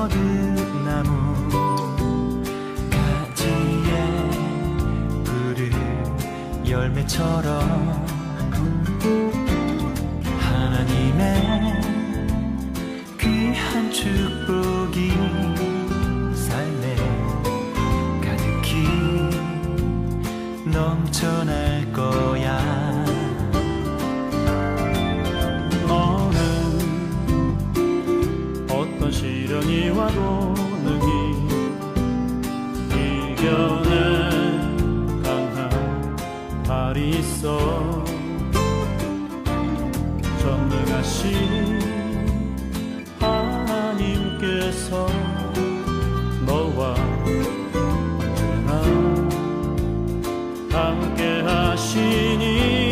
뻗은 나무 가지에 푸른 열매처럼 하나님의 귀한 축복이 삶에 가득히 넘쳐날 거야. 어떤 시련이 와도 능히 이겨낼 강한 발이 있어. 전능하신 하나님께서 너와 언제나 함께 하시니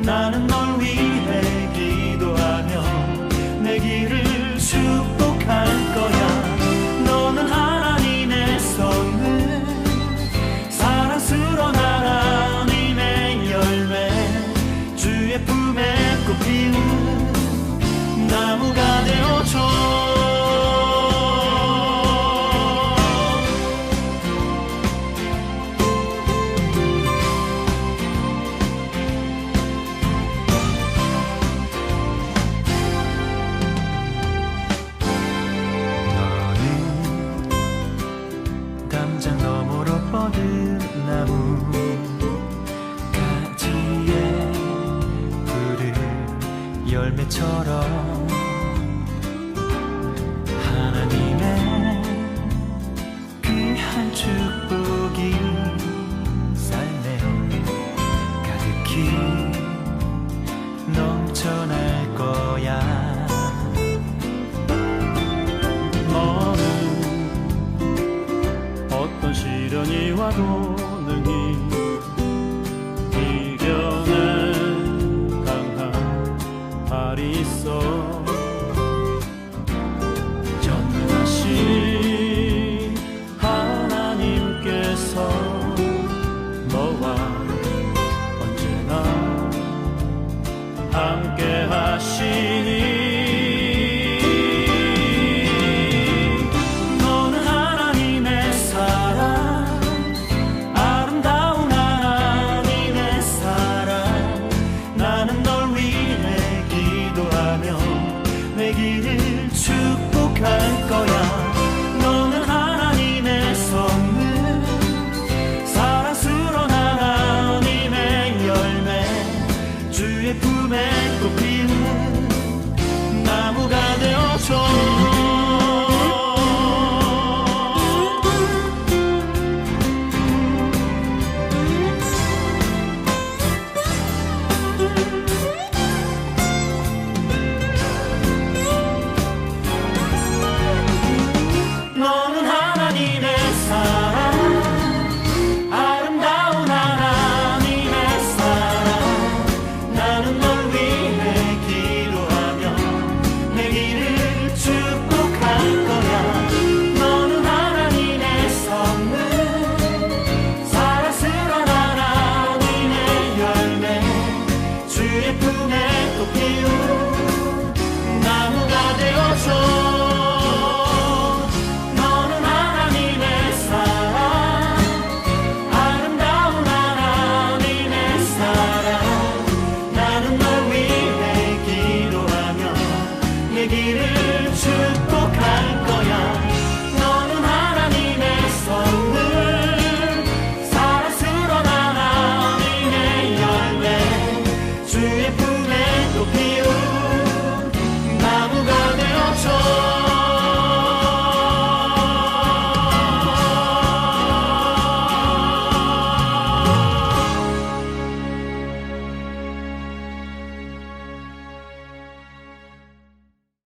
나는 널 위해 기도하며 내 길을 축복할 거야. 너는 하나님의 선물, 사랑스러운 하나님의 열매, 주의 품에 꽃 피운 나무가 되어줘. 담장 너머로 뻗은 나무 가지에 푸른 열매처럼 하나님의 귀한 축복이 삶에 가득히 넘쳐날 거야. 어떤 시련이 와도 능히